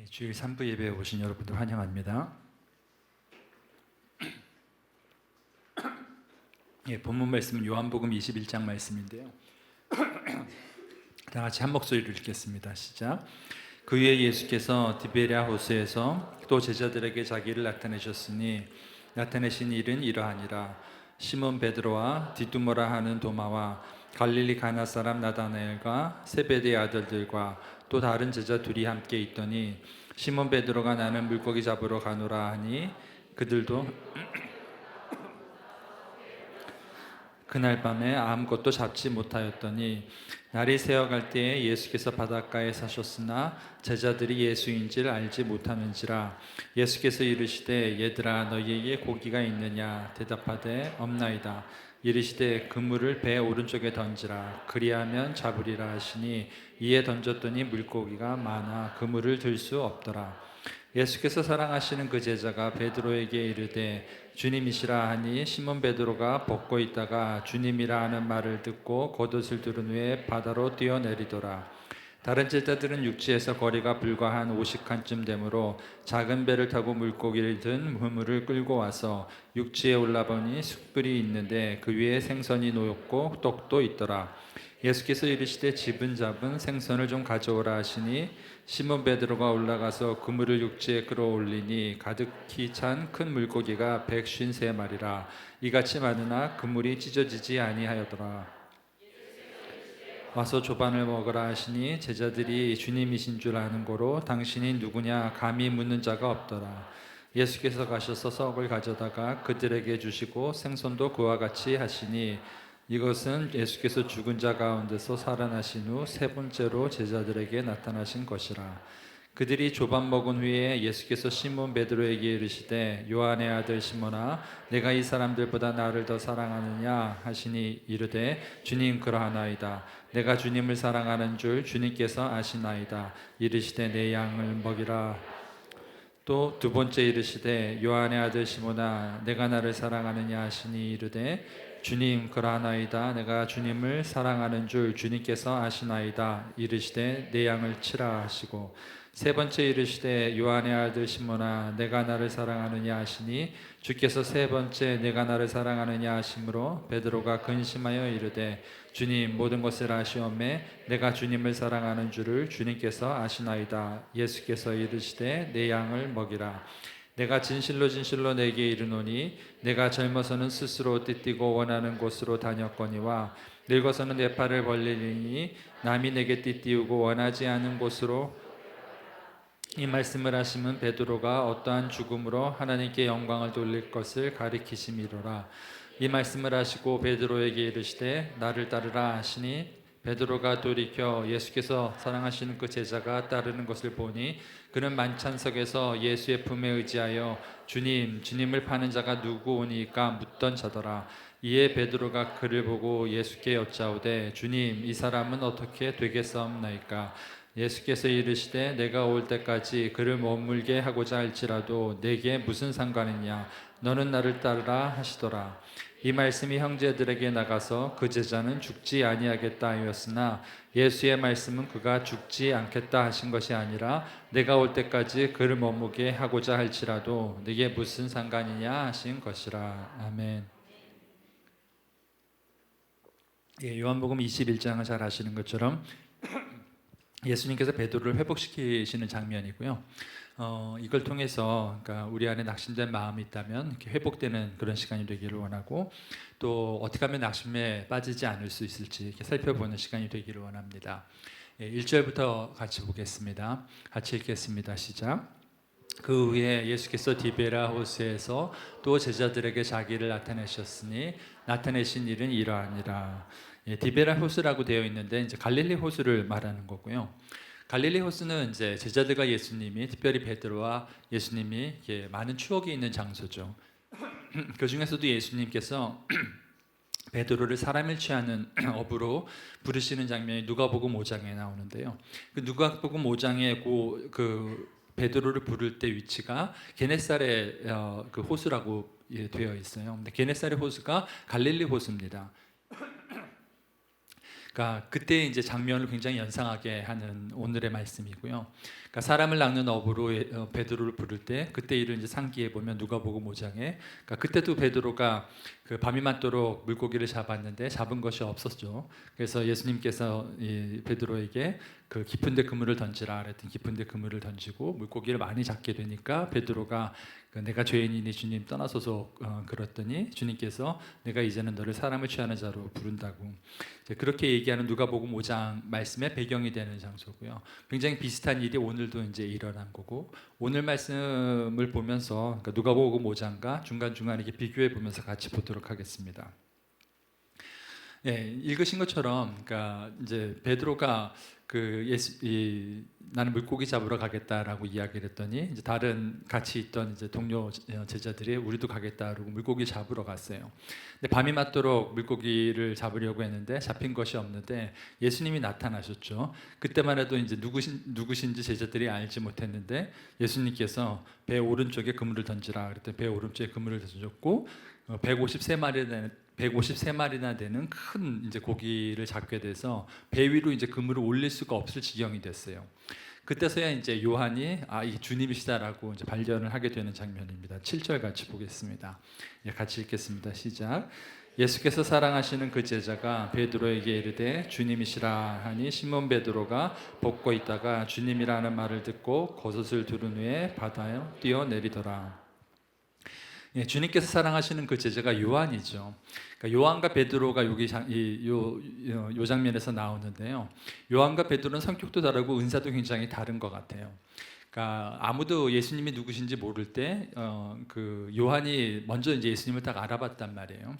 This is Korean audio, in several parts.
주일 3부 예배에 오신 여러분들 환영합니다. 본문 말씀은 요한복음 21장 말씀인데요. 다 같이 한 목소리로 읽겠습니다. 시작. 그 후에 예수께서 디베랴 호수에서 또 제자들에게 자기를 나타내셨으니 나타내신 일은 이러하니라. 시몬 베드로와 디두모라 하는 도마와 갈릴리 가나 사람 나다나엘과 세베대의 아들들과 또 다른 제자 둘이 함께 있더니 시몬 베드로가 나는 물고기 잡으러 가노라 하니 그들도 그날 밤에 아무것도 잡지 못하였더니 날이 새어갈 때에 예수께서 바닷가에 사셨으나 제자들이 예수인 줄 알지 못하는지라. 예수께서 이르시되 얘들아 너희에게 고기가 있느냐 대답하되 없나이다. 이르시되 그물을 배 오른쪽에 던지라 그리하면 잡으리라 하시니 이에 던졌더니 물고기가 많아 그물을 들 수 없더라. 예수께서 사랑하시는 그 제자가 베드로에게 이르되 주님이시라 하니 시몬 베드로가 벗고 있다가 주님이라 하는 말을 듣고 겉옷을 두른 후에 바다로 뛰어내리더라. 다른 제자들은 육지에서 거리가 불과 한 50칸쯤 되므로 작은 배를 타고 물고기를 든 그물을 끌고 와서 육지에 올라보니 숯불이 있는데 그 위에 생선이 놓였고 떡도 있더라. 예수께서 이르시되 집은 잡은 생선을 좀 가져오라 하시니 시몬 베드로가 올라가서 그물을 육지에 끌어올리니 가득히 찬 큰 물고기가 153마리라. 이같이 많으나 그물이 찢어지지 아니하였더라. 와서 조반을 먹으라 하시니 제자들이 주님이신 줄 아는 고로 당신이 누구냐 감히 묻는 자가 없더라. 예수께서 가셔서 석을 가져다가 그들에게 주시고 생선도 그와 같이 하시니 이것은 예수께서 죽은 자 가운데서 살아나신 후 세 번째로 제자들에게 나타나신 것이라. 그들이 조반 먹은 후에 예수께서 시몬 베드로에게 이르시되 요한의 아들 시몬아 내가 이 사람들보다 나를 더 사랑하느냐 하시니 이르되 주님 그러하나이다. 내가 주님을 사랑하는 줄 주님께서 아시나이다. 이르시되 내 양을 먹이라. 또 두 번째 이르시되 요한의 아들 시몬아 내가 나를 사랑하느냐 하시니 이르되 주님 그러하나이다. 내가 주님을 사랑하는 줄 주님께서 아시나이다. 이르시되 내 양을 치라 하시고 세 번째 이르시되 요한의 아들 시몬아 내가 나를 사랑하느냐 하시니 주께서 세 번째 내가 나를 사랑하느냐 하심으로 베드로가 근심하여 이르되 주님 모든 것을 아시오매 내가 주님을 사랑하는 줄을 주님께서 아시나이다. 예수께서 이르시되 내 양을 먹이라. 내가 진실로 진실로 내게 이르노니 내가 젊어서는 스스로 띠띠고 원하는 곳으로 다녔거니와 늙어서는 내 팔을 벌리니 남이 내게 띠띠우고 원하지 않은 곳으로. 이 말씀을 하시면 베드로가 어떠한 죽음으로 하나님께 영광을 돌릴 것을 가리키심이로라. 이 말씀을 하시고 베드로에게 이르시되 나를 따르라 하시니 베드로가 돌이켜 예수께서 사랑하시는 그 제자가 따르는 것을 보니 그는 만찬석에서 예수의 품에 의지하여 주님을 파는 자가 누구오니까 묻던 자더라. 이에 베드로가 그를 보고 예수께 여짜오되 주님 이 사람은 어떻게 되겠사옵나이까. 예수께서 이르시되 내가 올 때까지 그를 머물게 하고자 할지라도 내게 무슨 상관이냐 너는 나를 따르라 하시더라. 이 말씀이 형제들에게 나가서 그 제자는 죽지 아니하겠다 하였으나 예수의 말씀은 그가 죽지 않겠다 하신 것이 아니라 내가 올 때까지 그를 머무게 하고자 할지라도 네게 무슨 상관이냐 하신 것이라. 아멘. 요한복음 21장을 잘 아시는 것처럼 예수님께서 베드로를 회복시키시는 장면이고요. 이걸 통해서 그러니까 우리 안에 낙심된 마음이 있다면 이렇게 회복되는 그런 시간이 되기를 원하고 또 어떻게 하면 낙심에 빠지지 않을 수 있을지 이렇게 살펴보는 시간이 되기를 원합니다. 1절부터 같이 보겠습니다. 같이 읽겠습니다. 시작. 그 후에 예수께서 디베랴 호수에서 또 제자들에게 자기를 나타내셨으니 나타내신 일은 이러하니라. 디베랴 호수라고 되어 있는데 이제 갈릴리 호수를 말하는 거고요. 갈릴리 호수는 이제 제자들과 예수님이 특별히 베드로와 예수님이 많은 추억이 있는 장소죠. 그 중에서도 예수님께서 베드로를 사람을 취하는 어부로 부르시는 장면이 누가복음 5장에 나오는데요. 그 누가복음 5장에 그 베드로를 부를 때 위치가 게네사렛 그 호수라고 되어 있어요. 근데 게네사렛 호수가 갈릴리 호수입니다. 그러니까 그때 이제 장면을 굉장히 연상하게 하는 오늘의 말씀이고요. 그러니까 사람을 낚는 어부로 베드로를 부를 때 그때 일을 이제 상기해 보면 누가복음 5장에 그러니까 그때도 베드로가 그 밤이 맞도록 물고기를 잡았는데 잡은 것이 없었죠. 그래서 예수님께서 이 베드로에게 그 깊은데 그물을 던지라 그랬더니 깊은데 그물을 던지고 물고기를 많이 잡게 되니까 베드로가 내가 죄인이니 주님 떠나소서 그랬더니 주님께서 내가 이제는 너를 사람을 취하는 자로 부른다고 그렇게 얘기하는 누가복음 5장 말씀의 배경이 되는 장소고요. 굉장히 비슷한 일이 오늘도 이제 일어난 거고 오늘 말씀을 보면서 그러니까 누가복음 5장과 중간중간 이렇게 비교해 보면서 같이 보도록 하겠습니다. 읽으신 것처럼 그러니까 이제 베드로가 나는 물고기 잡으러 가겠다라고 이야기를 했더니 이제 다른 같이 있던 이제 동료 제자들이 우리도 가겠다라고 물고기 잡으러 갔어요. 근데 밤이 맞도록 물고기를 잡으려고 했는데 잡힌 것이 없는데 예수님이 나타나셨죠. 그때만 해도 이제 누구신지 제자들이 알지 못했는데 예수님께서 배 오른쪽에 그물을 던지라 그랬더니 배 오른쪽에 그물을 던졌고 153마리나 되는 큰 이제 고기를 잡게 돼서 배 위로 이제 그물을 올릴 수가 없을 지경이 됐어요. 그때서야 이제 요한이 이게 주님이시다라고 이제 발견을 하게 되는 장면입니다. 7절 같이 보겠습니다. 같이 읽겠습니다. 시작. 예수께서 사랑하시는 그 제자가 베드로에게 이르되 주님이시라 하니 시몬 베드로가 벗고 있다가 주님이라는 말을 듣고 겉옷을 두른 후에 바다에 뛰어내리더라. 주님께서 사랑하시는 그 제자가 요한이죠. 그러니까 요한과 베드로가 요 장면에서 나오는데요. 요한과 베드로는 성격도 다르고 은사도 굉장히 다른 것 같아요. 그러니까 아무도 예수님이 누구신지 모를 때 그 요한이 먼저 이제 예수님을 딱 알아봤단 말이에요.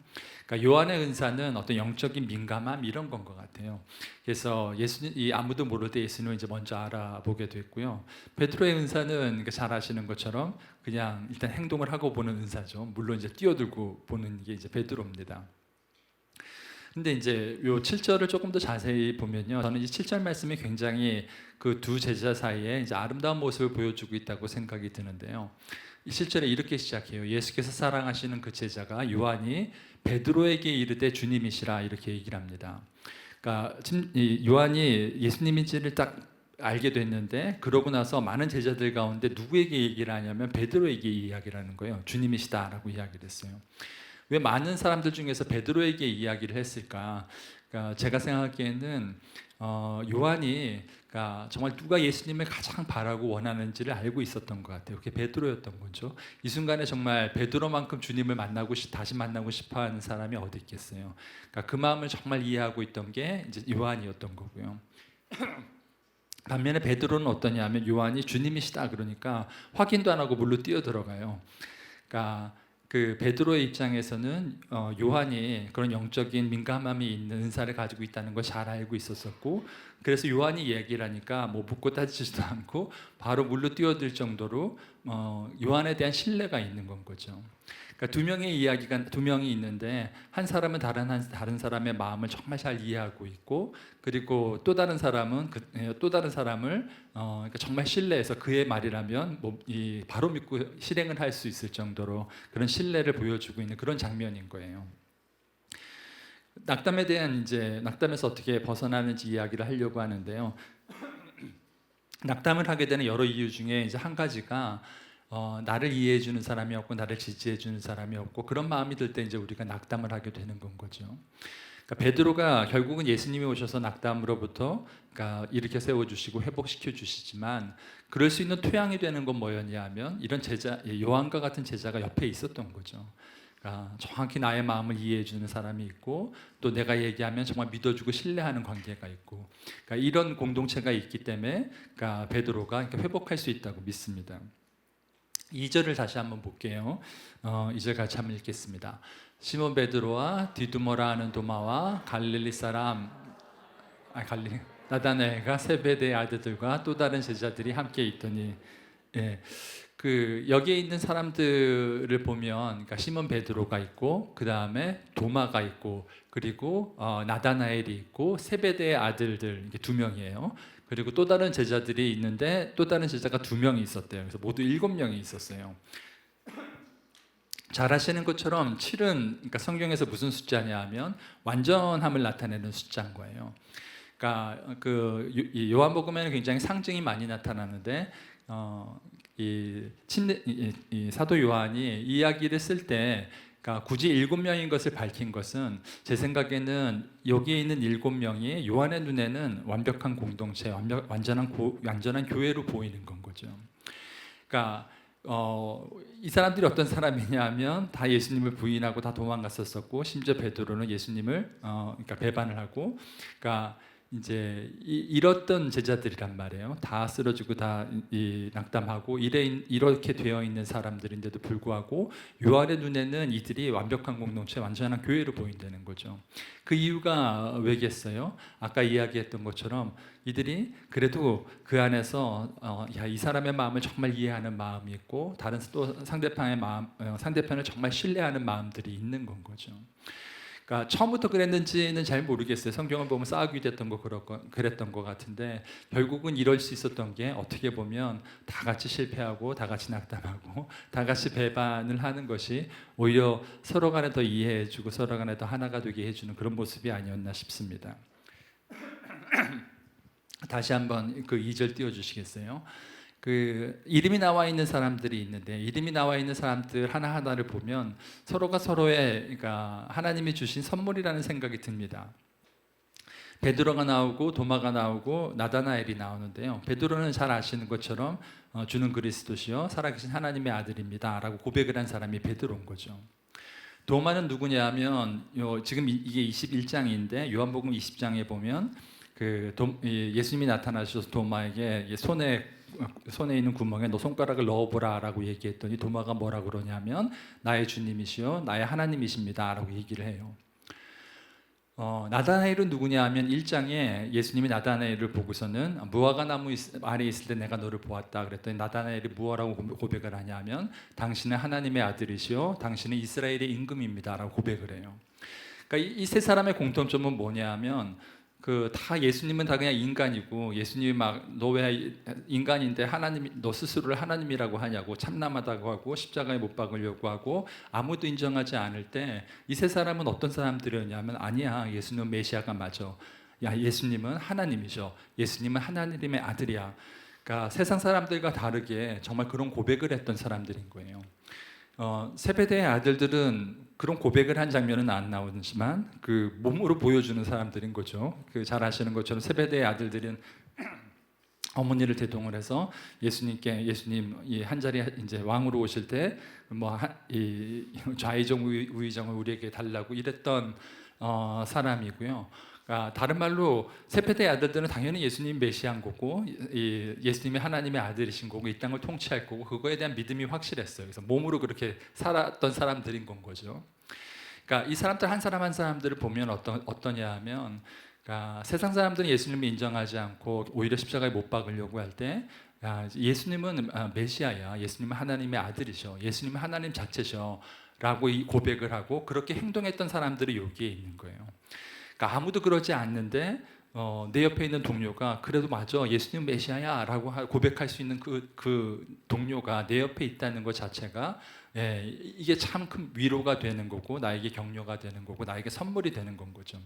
그러니까 요한의 은사는 어떤 영적인 민감함 이런 건 것 같아요. 그래서 예수님 아무도 모를 때 예수님을 이제 먼저 알아보게 됐고요. 베드로의 은사는 잘 아시는 것처럼 그냥 일단 행동을 하고 보는 은사죠. 물론 이제 뛰어들고 보는 게 이제 베드로입니다. 근데 이제 요 7절을 조금 더 자세히 보면요. 저는 이 7절 말씀이 굉장히 그 두 제자 사이에 이제 아름다운 모습을 보여주고 있다고 생각이 드는데요. 이 7절에 이렇게 시작해요. 예수께서 사랑하시는 그 제자가 요한이 베드로에게 이르되 주님이시라 이렇게 얘기를 합니다. 그러니까 요한이 예수님인지를 딱 알게 됐는데 그러고 나서 많은 제자들 가운데 누구에게 얘기를 하냐면 베드로에게 이야기를 하는 거예요. 주님이시다라고 이야기를 했어요. 왜 많은 사람들 중에서 베드로에게 이야기를 했을까? 그러니까 제가 생각하기에는 요한이 그러니까 정말 누가 예수님을 가장 바라고 원하는지를 알고 있었던 것 같아요. 그게 베드로였던 거죠. 이 순간에 정말 베드로만큼 주님을 다시 만나고 싶어하는 사람이 어디 있겠어요. 그러니까 그 마음을 정말 이해하고 있던 게 이제 요한이었던 거고요. 반면에 베드로는 어떠냐면 요한이 주님이시다 그러니까 확인도 안 하고 물로 뛰어 들어가요. 그러니까 그 베드로의 입장에서는 요한이 그런 영적인 민감함이 있는 은사를 가지고 있다는 걸 잘 알고 있었었고 그래서 요한이 얘기를 하니까 뭐 묻고 따지지도 않고 바로 물로 뛰어들 정도로 요한에 대한 신뢰가 있는 건 거죠. 그러니까 두 명이 있는데 한 사람은 다른 사람의 마음을 정말 잘 이해하고 있고 그리고 또 다른 사람을 그러니까 정말 신뢰해서 그의 말이라면 바로 믿고 실행을 할 수 있을 정도로 그런 신뢰를 보여주고 있는 그런 장면인 거예요. 낙담에서 어떻게 벗어나는지 이야기를 하려고 하는데요. 낙담을 하게 되는 여러 이유 중에 이제 한 가지가 나를 이해해 주는 사람이 없고 나를 지지해 주는 사람이 없고 그런 마음이 들 때 이제 우리가 낙담을 하게 되는 건 거죠. 그러니까 베드로가 결국은 예수님이 오셔서 낙담으로부터 그러니까 일으켜 세워 주시고 회복시켜 주시지만 그럴 수 있는 토양이 되는 건 뭐였냐면 이런 제자 요한과 같은 제자가 옆에 있었던 거죠. 그러니까 정확히 나의 마음을 이해해 주는 사람이 있고 또 내가 얘기하면 정말 믿어주고 신뢰하는 관계가 있고 그러니까 이런 공동체가 있기 때문에 그러니까 베드로가 이렇게 회복할 수 있다고 믿습니다. 2절을 다시 한번 볼게요. 2절 같이 한번 읽겠습니다. 시몬 베드로와 디두모라 하는 도마와 갈릴리 사람 나다나엘과 세베대의 아들들과 또 다른 제자들이 함께 있더니 그 여기에 있는 사람들을 보면 그러니까 시몬 베드로가 있고 그 다음에 도마가 있고 그리고 나다나엘이 있고 세베대의 아들들 이게 두 명이에요. 그리고 또 다른 제자들이 있는데 또 다른 제자가 두 명이 있었대요. 그래서 모두 7명이 있었어요. 잘 아시는 것처럼 7은 그러니까 성경에서 무슨 숫자냐 하면 완전함을 나타내는 숫자인 거예요. 그러니까 이 요한복음에는 굉장히 상징이 많이 나타나는데 이 사도 요한이 이야기를 쓸 때 그러니까 굳이 7명인 것을 밝힌 것은 제 생각에는 여기에 있는 7명이 요한의 눈에는 완벽한 공동체, 완전한 교회로 보이는 건 거죠. 그러니까 이 사람들이 어떤 사람이냐면 다 예수님을 부인하고 다 도망갔었었고, 심지어 베드로는 예수님을 그러니까 배반을 하고, 그러니까 이제 이렇던 제자들이란 말이에요. 다 쓰러지고 다 낙담하고 이렇게 되어 있는 사람들인데도 불구하고 요한의 눈에는 이들이 완벽한 공동체, 완전한 교회로 보인다는 거죠. 그 이유가 왜겠어요? 아까 이야기했던 것처럼 이들이 그래도 그 안에서 이 사람의 마음을 정말 이해하는 마음이 있고, 다른 또 상대편을 정말 신뢰하는 마음들이 있는 건 거죠. 그러니까 처음부터 그랬는지는 잘 모르겠어요. 성경을 보면 싸우게 됐던 거 그랬던 것 같은데, 결국은 이럴 수 있었던 게 어떻게 보면 다 같이 실패하고 다 같이 낙담하고 다 같이 배반을 하는 것이 오히려 서로 간에 더 이해해주고 서로 간에 더 하나가 되게 해주는 그런 모습이 아니었나 싶습니다. 다시 한번 그 2절 띄워주시겠어요? 그 이름이 나와 있는 사람들이 있는데, 이름이 나와 있는 사람들 하나하나를 보면 서로가 서로의 그러니까 하나님이 주신 선물이라는 생각이 듭니다. 베드로가 나오고 도마가 나오고 나다나엘이 나오는데요. 베드로는 잘 아시는 것처럼 주는 그리스도시요 살아계신 하나님의 아들입니다 라고 고백을 한 사람이 베드로인 거죠. 도마는 누구냐 하면 지금 이게 21장인데 요한복음 20장에 보면 예수님이 나타나셔서 도마에게 손에 있는 구멍에 너 손가락을 넣어보라 라고 얘기했더니 도마가 뭐라 그러냐면 나의 주님이시요 나의 하나님이십니다 라고 얘기를 해요. 나다나엘은 누구냐 하면 1장에 예수님이 나다나엘을 보고서는 무화과 나무 아래 있을 때 내가 너를 보았다 그랬더니 나다나엘이 무엇라고 고백을 하냐 하면 당신은 하나님의 아들이시요 당신은 이스라엘의 임금입니다 라고 고백을 해요. 그러니까 이 세 사람의 공통점은 뭐냐 하면 다 예수님은 다 그냥 인간이고, 예수님이 막 너 왜 인간인데 너 스스로를 하나님이라고 하냐고 참남하다고 하고 십자가에 못 박으려고 하고 아무도 인정하지 않을 때 이 세 사람은 어떤 사람들이었냐면 아니야 예수님은 메시아가 맞아, 야 예수님은 하나님이죠, 예수님은 하나님의 아들이야. 그러니까 세상 사람들과 다르게 정말 그런 고백을 했던 사람들인 거예요. 세베대의 아들들은 그런 고백을 한 장면은 안 나오지만 그 몸으로 보여주는 사람들인 거죠. 잘 아시는 것처럼 세베대의 아들들은 어머니를 대동을 해서 예수님 이 한 자리 이제 왕으로 오실 때 이 좌의정 우의정을 우리에게 달라고 이랬던 사람이고요. 그러니까 다른 말로 세베대의 아들들은 당연히 예수님 메시아인 거고 예수님이 하나님의 아들이신 거고 이 땅을 통치할 거고 그거에 대한 믿음이 확실했어요. 그래서 몸으로 그렇게 살았던 사람들인 건 거죠. 그러니까 이 사람들 한 사람 한 사람들을 보면 어떠냐 하면, 그러니까 세상 사람들은 예수님을 인정하지 않고 오히려 십자가에 못 박으려고 할 때 예수님은 메시아야, 예수님은 하나님의 아들이셔, 예수님은 하나님 자체셔 라고 이 고백을 하고 그렇게 행동했던 사람들이 여기에 있는 거예요. 그러니까 아무도 그러지 않는데 내 옆에 있는 동료가 그래도 맞아 예수님 메시아야 라고 고백할 수 있는 그 동료가 내 옆에 있다는 것 자체가 이게 참 큰 위로가 되는 거고 나에게 격려가 되는 거고 나에게 선물이 되는 건 거죠.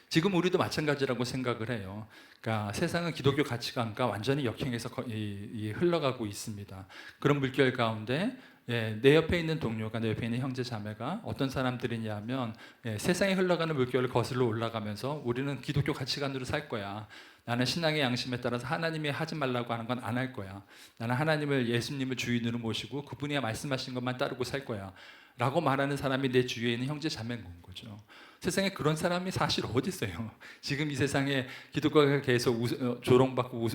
지금 우리도 마찬가지라고 생각을 해요. 그러니까 세상은 기독교 가치관과 완전히 역행해서 흘러가고 있습니다. 그런 물결 가운데 내 옆에 있는 동료가, 내 옆에 있는 형제 자매가 어떤 사람들이냐면 세상에 흘러가는 물결을 거슬러 올라가면서 우리는 기독교 가치관으로 살 거야, 나는 신앙의 양심에 따라서 하나님이 하지 말라고 하는 건 안 할 거야, 나는 하나님을 예수님을 주인으로 모시고 그분이 말씀하신 것만 따르고 살 거야 라고 말하는 사람이 내 주위에 있는 형제 자매인 거죠. 세상에 그런 사람이 사실 어디 있어요? 지금 이 세상에 기독교가 계속 조롱받고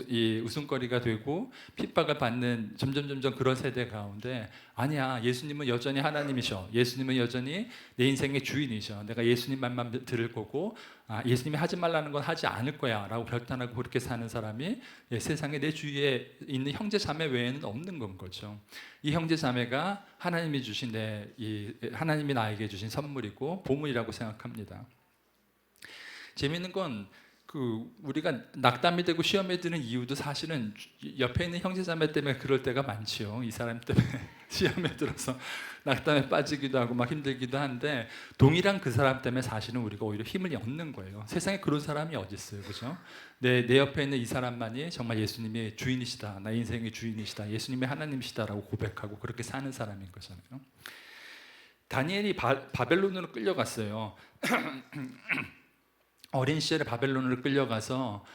웃음거리가 되고 핍박을 받는 점점 그런 세대 가운데 아니야, 예수님은 여전히 하나님이셔, 예수님은 여전히 내 인생의 주인이셔, 내가 예수님 말만 들을 거고 예수님이 하지 말라는 건 하지 않을 거야 라고 결단하고 그렇게 사는 사람이 세상에 내 주위에 있는 형제 자매 외에는 없는 건 거죠. 이 형제 자매가 하나님이 주신 하나님이 나에게 주신 선물이고 보물이라고 생각합니다. 재미있는 건 우리가 낙담이 되고 시험에 드는 이유도 사실은 옆에 있는 형제 자매 때문에 그럴 때가 많지요. 이 사람 때문에 시험에 들어서 낙담에 빠지기도 하고 막 힘들기도 한데 동일한 그 사람 때문에 사실은 우리가 오히려 힘을 얻는 거예요. 세상에 그런 사람이 어디 있어요, 그죠? 내 옆에 있는 이 사람만이 정말 예수님의 주인이시다, 나 인생의 주인이시다, 예수님의 하나님이시다라고 고백하고 그렇게 사는 사람인 거잖아요. 다니엘이 바벨론으로 끌려갔어요. 어린 시절에 바벨론으로 끌려가서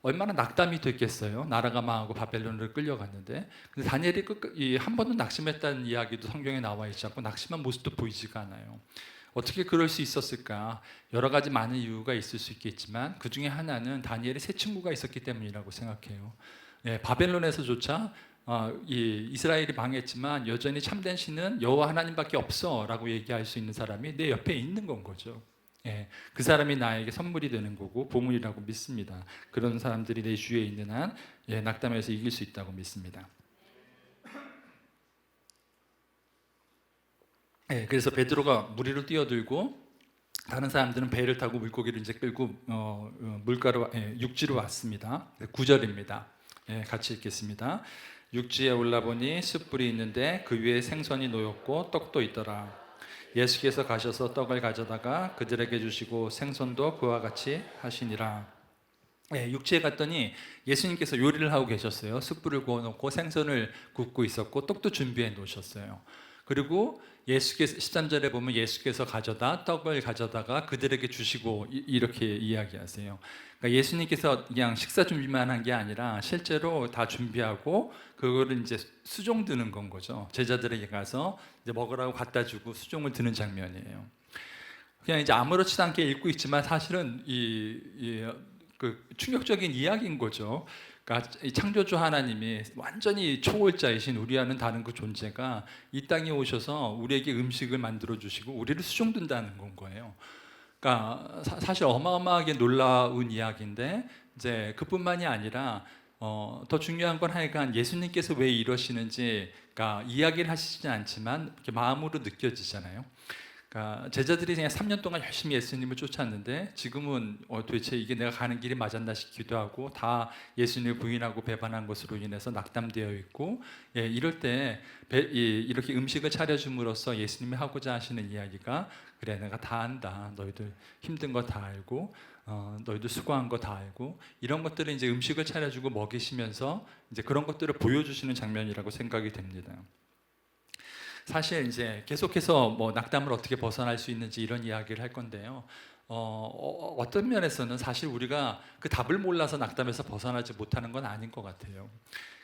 얼마나 낙담이 됐겠어요. 나라가 망하고 바벨론으로 끌려갔는데, 근데 다니엘이 한 번도 낙심했다는 이야기도 성경에 나와 있지 않고 낙심한 모습도 보이지가 않아요. 어떻게 그럴 수 있었을까? 여러 가지 많은 이유가 있을 수 있겠지만 그 중에 하나는 다니엘의 세 친구가 있었기 때문이라고 생각해요. 바벨론에서조차 이 이스라엘이 망했지만 여전히 참된 신은 여호와 하나님밖에 없어라고 얘기할 수 있는 사람이 내 옆에 있는 건 거죠. 그 사람이 나에게 선물이 되는 거고 보물이라고 믿습니다. 그런 사람들이 내 주위에 있는 한 낙담에서 이길 수 있다고 믿습니다. 그래서 베드로가 물 위로 뛰어들고 다른 사람들은 배를 타고 물고기를 이제 끌고 물가로 육지로 왔습니다. 9절입니다. 같이 읽겠습니다. 육지에 올라보니 숯불이 있는데 그 위에 생선이 놓였고 떡도 있더라. 예수께서 가셔서 떡을 가져다가 그들에게 주시고 생선도 그와 같이 하시니라. 육지에 갔더니 예수님께서 요리를 하고 계셨어요. 숯불을 구워놓고 생선을 굽고 있었고 떡도 준비해 놓으셨어요. 그리고 예수께서 13절에 보면 예수께서 떡을 가져다가 그들에게 주시고 이렇게 이야기하세요. 그러니까 예수님께서 그냥 식사 준비만 한 게 아니라 실제로 다 준비하고 그거를 이제 수종 드는 건 거죠. 제자들에게 가서 이제 먹으라고 갖다 주고 수종을 드는 장면이에요. 그냥 이제 아무렇지도 않게 읽고 있지만 사실은 그 충격적인 이야기인 거죠. 그러니까 창조주 하나님이 완전히 초월자이신 우리와는 다른 그 존재가 이 땅에 오셔서 우리에게 음식을 만들어 주시고 우리를 수종든다는 건 거예요. 그러니까 사실 어마어마하게 놀라운 이야기인데 이제 그뿐만이 아니라 더 중요한 건 하여간 예수님께서 왜 이러시는지 그러니까 이야기를 하시지 않지만 이렇게 마음으로 느껴지잖아요. 그러니까 제자들이 그냥 3년 동안 열심히 예수님을 쫓았는데 지금은 도대체 이게 내가 가는 길이 맞았나 싶기도 하고 다 예수님을 부인하고 배반한 것으로 인해서 낙담되어 있고 이럴 때 이렇게 음식을 차려줌으로써 예수님이 하고자 하시는 이야기가 그래 내가 다 안다. 너희들 힘든 거 다 알고 너희들 수고한 거 다 알고 이런 것들을 이제 음식을 차려주고 먹이시면서 이제 그런 것들을 보여주시는 장면이라고 생각이 됩니다. 사실 이제 계속해서 뭐 낙담을 어떻게 벗어날 수 있는지 이런 이야기를 할 건데요. 어떤 면에서는 사실 우리가 그 답을 몰라서 낙담에서 벗어나지 못하는 건 아닌 것 같아요.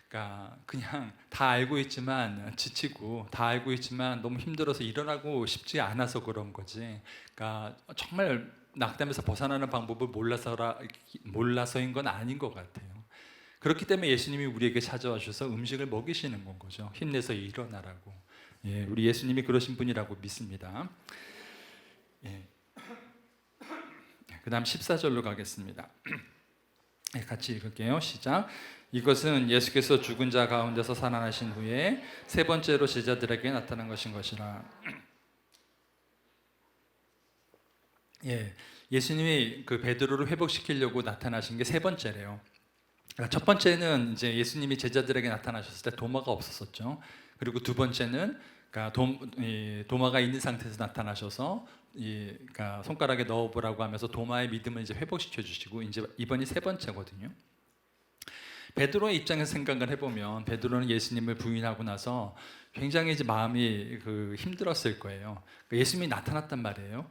그러니까 그냥 다 알고 있지만 지치고 다 알고 있지만 너무 힘들어서 일어나고 싶지 않아서 그런 거지. 그러니까 정말 낙담에서 벗어나는 방법을 몰라서인 건 아닌 것 같아요. 그렇기 때문에 예수님이 우리에게 찾아와 주셔서 음식을 먹이시는 건 거죠. 힘내서 일어나라고. 우리 예수님이 그러신 분이라고 믿습니다. 그 다음 14절로 가겠습니다. 같이 읽을게요. 시작. 이것은 예수께서 죽은 자 가운데서 살아나신 후에 세 번째로 제자들에게 나타난 것이라. 예수님이 그 베드로를 회복시키려고 나타나신 게 세 번째래요. 첫 번째는 이제 예수님이 제자들에게 나타나셨을 때 도마가 없었었죠. 그리고 두 번째는 그러니까 도마가 있는 상태에서 나타나셔서 그러니까 손가락에 넣어보라고 하면서 도마의 믿음을 이제 회복시켜 주시고 이제 이번이 세 번째거든요. 베드로의 입장에서 생각을 해보면 베드로는 예수님을 부인하고 나서 굉장히 이제 마음이 힘들었을 거예요. 그러니까 예수님이 나타났단 말이에요.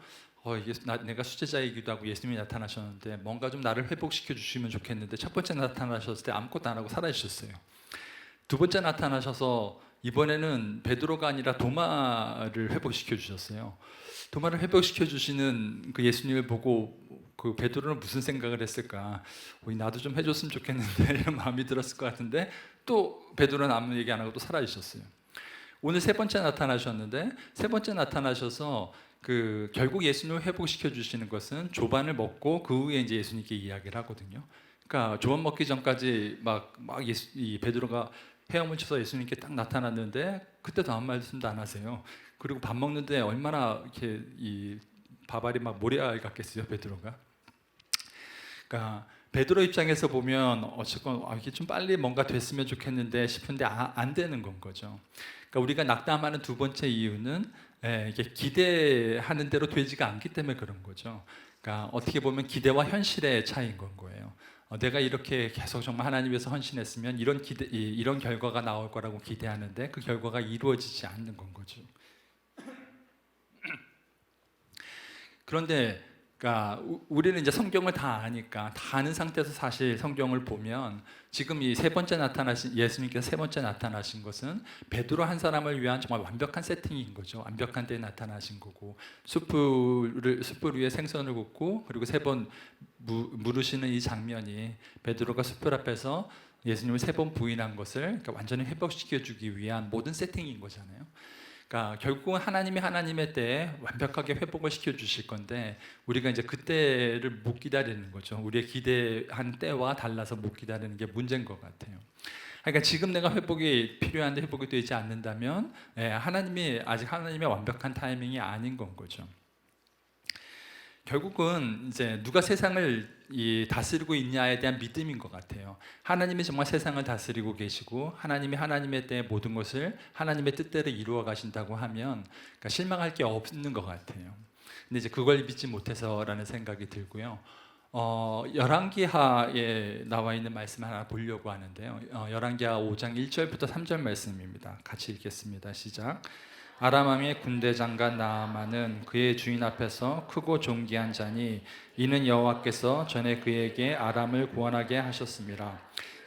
내가 수제자이기도 하고 예수님이 나타나셨는데 뭔가 좀 나를 회복시켜 주시면 좋겠는데 첫 번째 나타나셨을 때 아무것도 안 하고 사라지셨어요. 두 번째 나타나셔서 이번에는 베드로가 아니라 도마를 회복시켜 주셨어요. 도마를 회복시켜 주시는 그 예수님을 보고 그 베드로는 무슨 생각을 했을까? 나도 좀 해줬으면 좋겠는데 이런 마음이 들었을 것 같은데 또 베드로는 아무 얘기 안 하고 또 사라지셨어요. 오늘 세 번째 나타나셨는데 세 번째 나타나셔서 결국 예수님을 회복시켜 주시는 것은 조반을 먹고 그 후에 이제 예수님께 이야기를 하거든요. 그러니까 조반 먹기 전까지 이 베드로가 헤엄을 쳐서 예수님께 딱 나타났는데 그때도 아무 말씀도 안 하세요. 그리고 밥 먹는데 얼마나 이렇게 이 밥알이 막 모래알 같겠어요, 베드로가. 그러니까 베드로 입장에서 보면 어쨌건 이게 좀 빨리 뭔가 됐으면 좋겠는데 싶은데 안 되는 건 거죠. 그러니까 우리가 낙담하는 두 번째 이유는 이게 기대하는 대로 되지가 않기 때문에 그런 거죠. 그러니까 어떻게 보면 기대와 현실의 차이인 건 거예요. 내가 이렇게 계속 정말 하나님 위해서 헌신했으면 이런 결과가 나올 거라고 기대하는데 그 결과가 이루어지지 않는 건 거죠. 그런데 그러니까 우리는 이제 성경을 다 아니까 다 아는 상태에서 사실 성경을 보면 지금 이 세 번째 나타나신 예수님께서 세 번째 나타나신 것은 베드로 한 사람을 위한 정말 완벽한 세팅인 거죠. 완벽한 때에 나타나신 거고 숯불 위에 생선을 굽고 그리고 세 번 물으시는 이 장면이 베드로가 숯불 앞에서 예수님을 세 번 부인한 것을 그러니까 완전히 회복시켜 주기 위한 모든 세팅인 거잖아요. 그러니까 결국은 하나님이 하나님의 때에 완벽하게 회복을 시켜 주실 건데 우리가 이제 그때를 못 기다리는 거죠. 우리의 기대한 때와 달라서 못 기다리는 게 문제인 것 같아요. 그러니까 지금 내가 회복이 필요한데 회복이 되지 않는다면 하나님이 아직 하나님의 완벽한 타이밍이 아닌 건 거죠. 결국은 이제 누가 세상을 다스리고 있냐에 대한 믿음인 것 같아요. 하나님이 정말 세상을 다스리고 계시고 하나님이 하나님의 때에 모든 것을 하나님의 뜻대로 이루어 가신다고 하면 그러니까 실망할 게 없는 것 같아요. 근데 이제 그걸 믿지 못해서라는 생각이 들고요. 열왕기하에 나와 있는 말씀 하나 보려고 하는데요. 열왕기하 5장 1절부터 3절 말씀입니다. 같이 읽겠습니다. 시작. 아람 왕의 군대 장관 나아만은 그의 주인 앞에서 크고 존귀한 자니 이는 여호와께서 전에 그에게 아람을 구원하게 하셨습니다.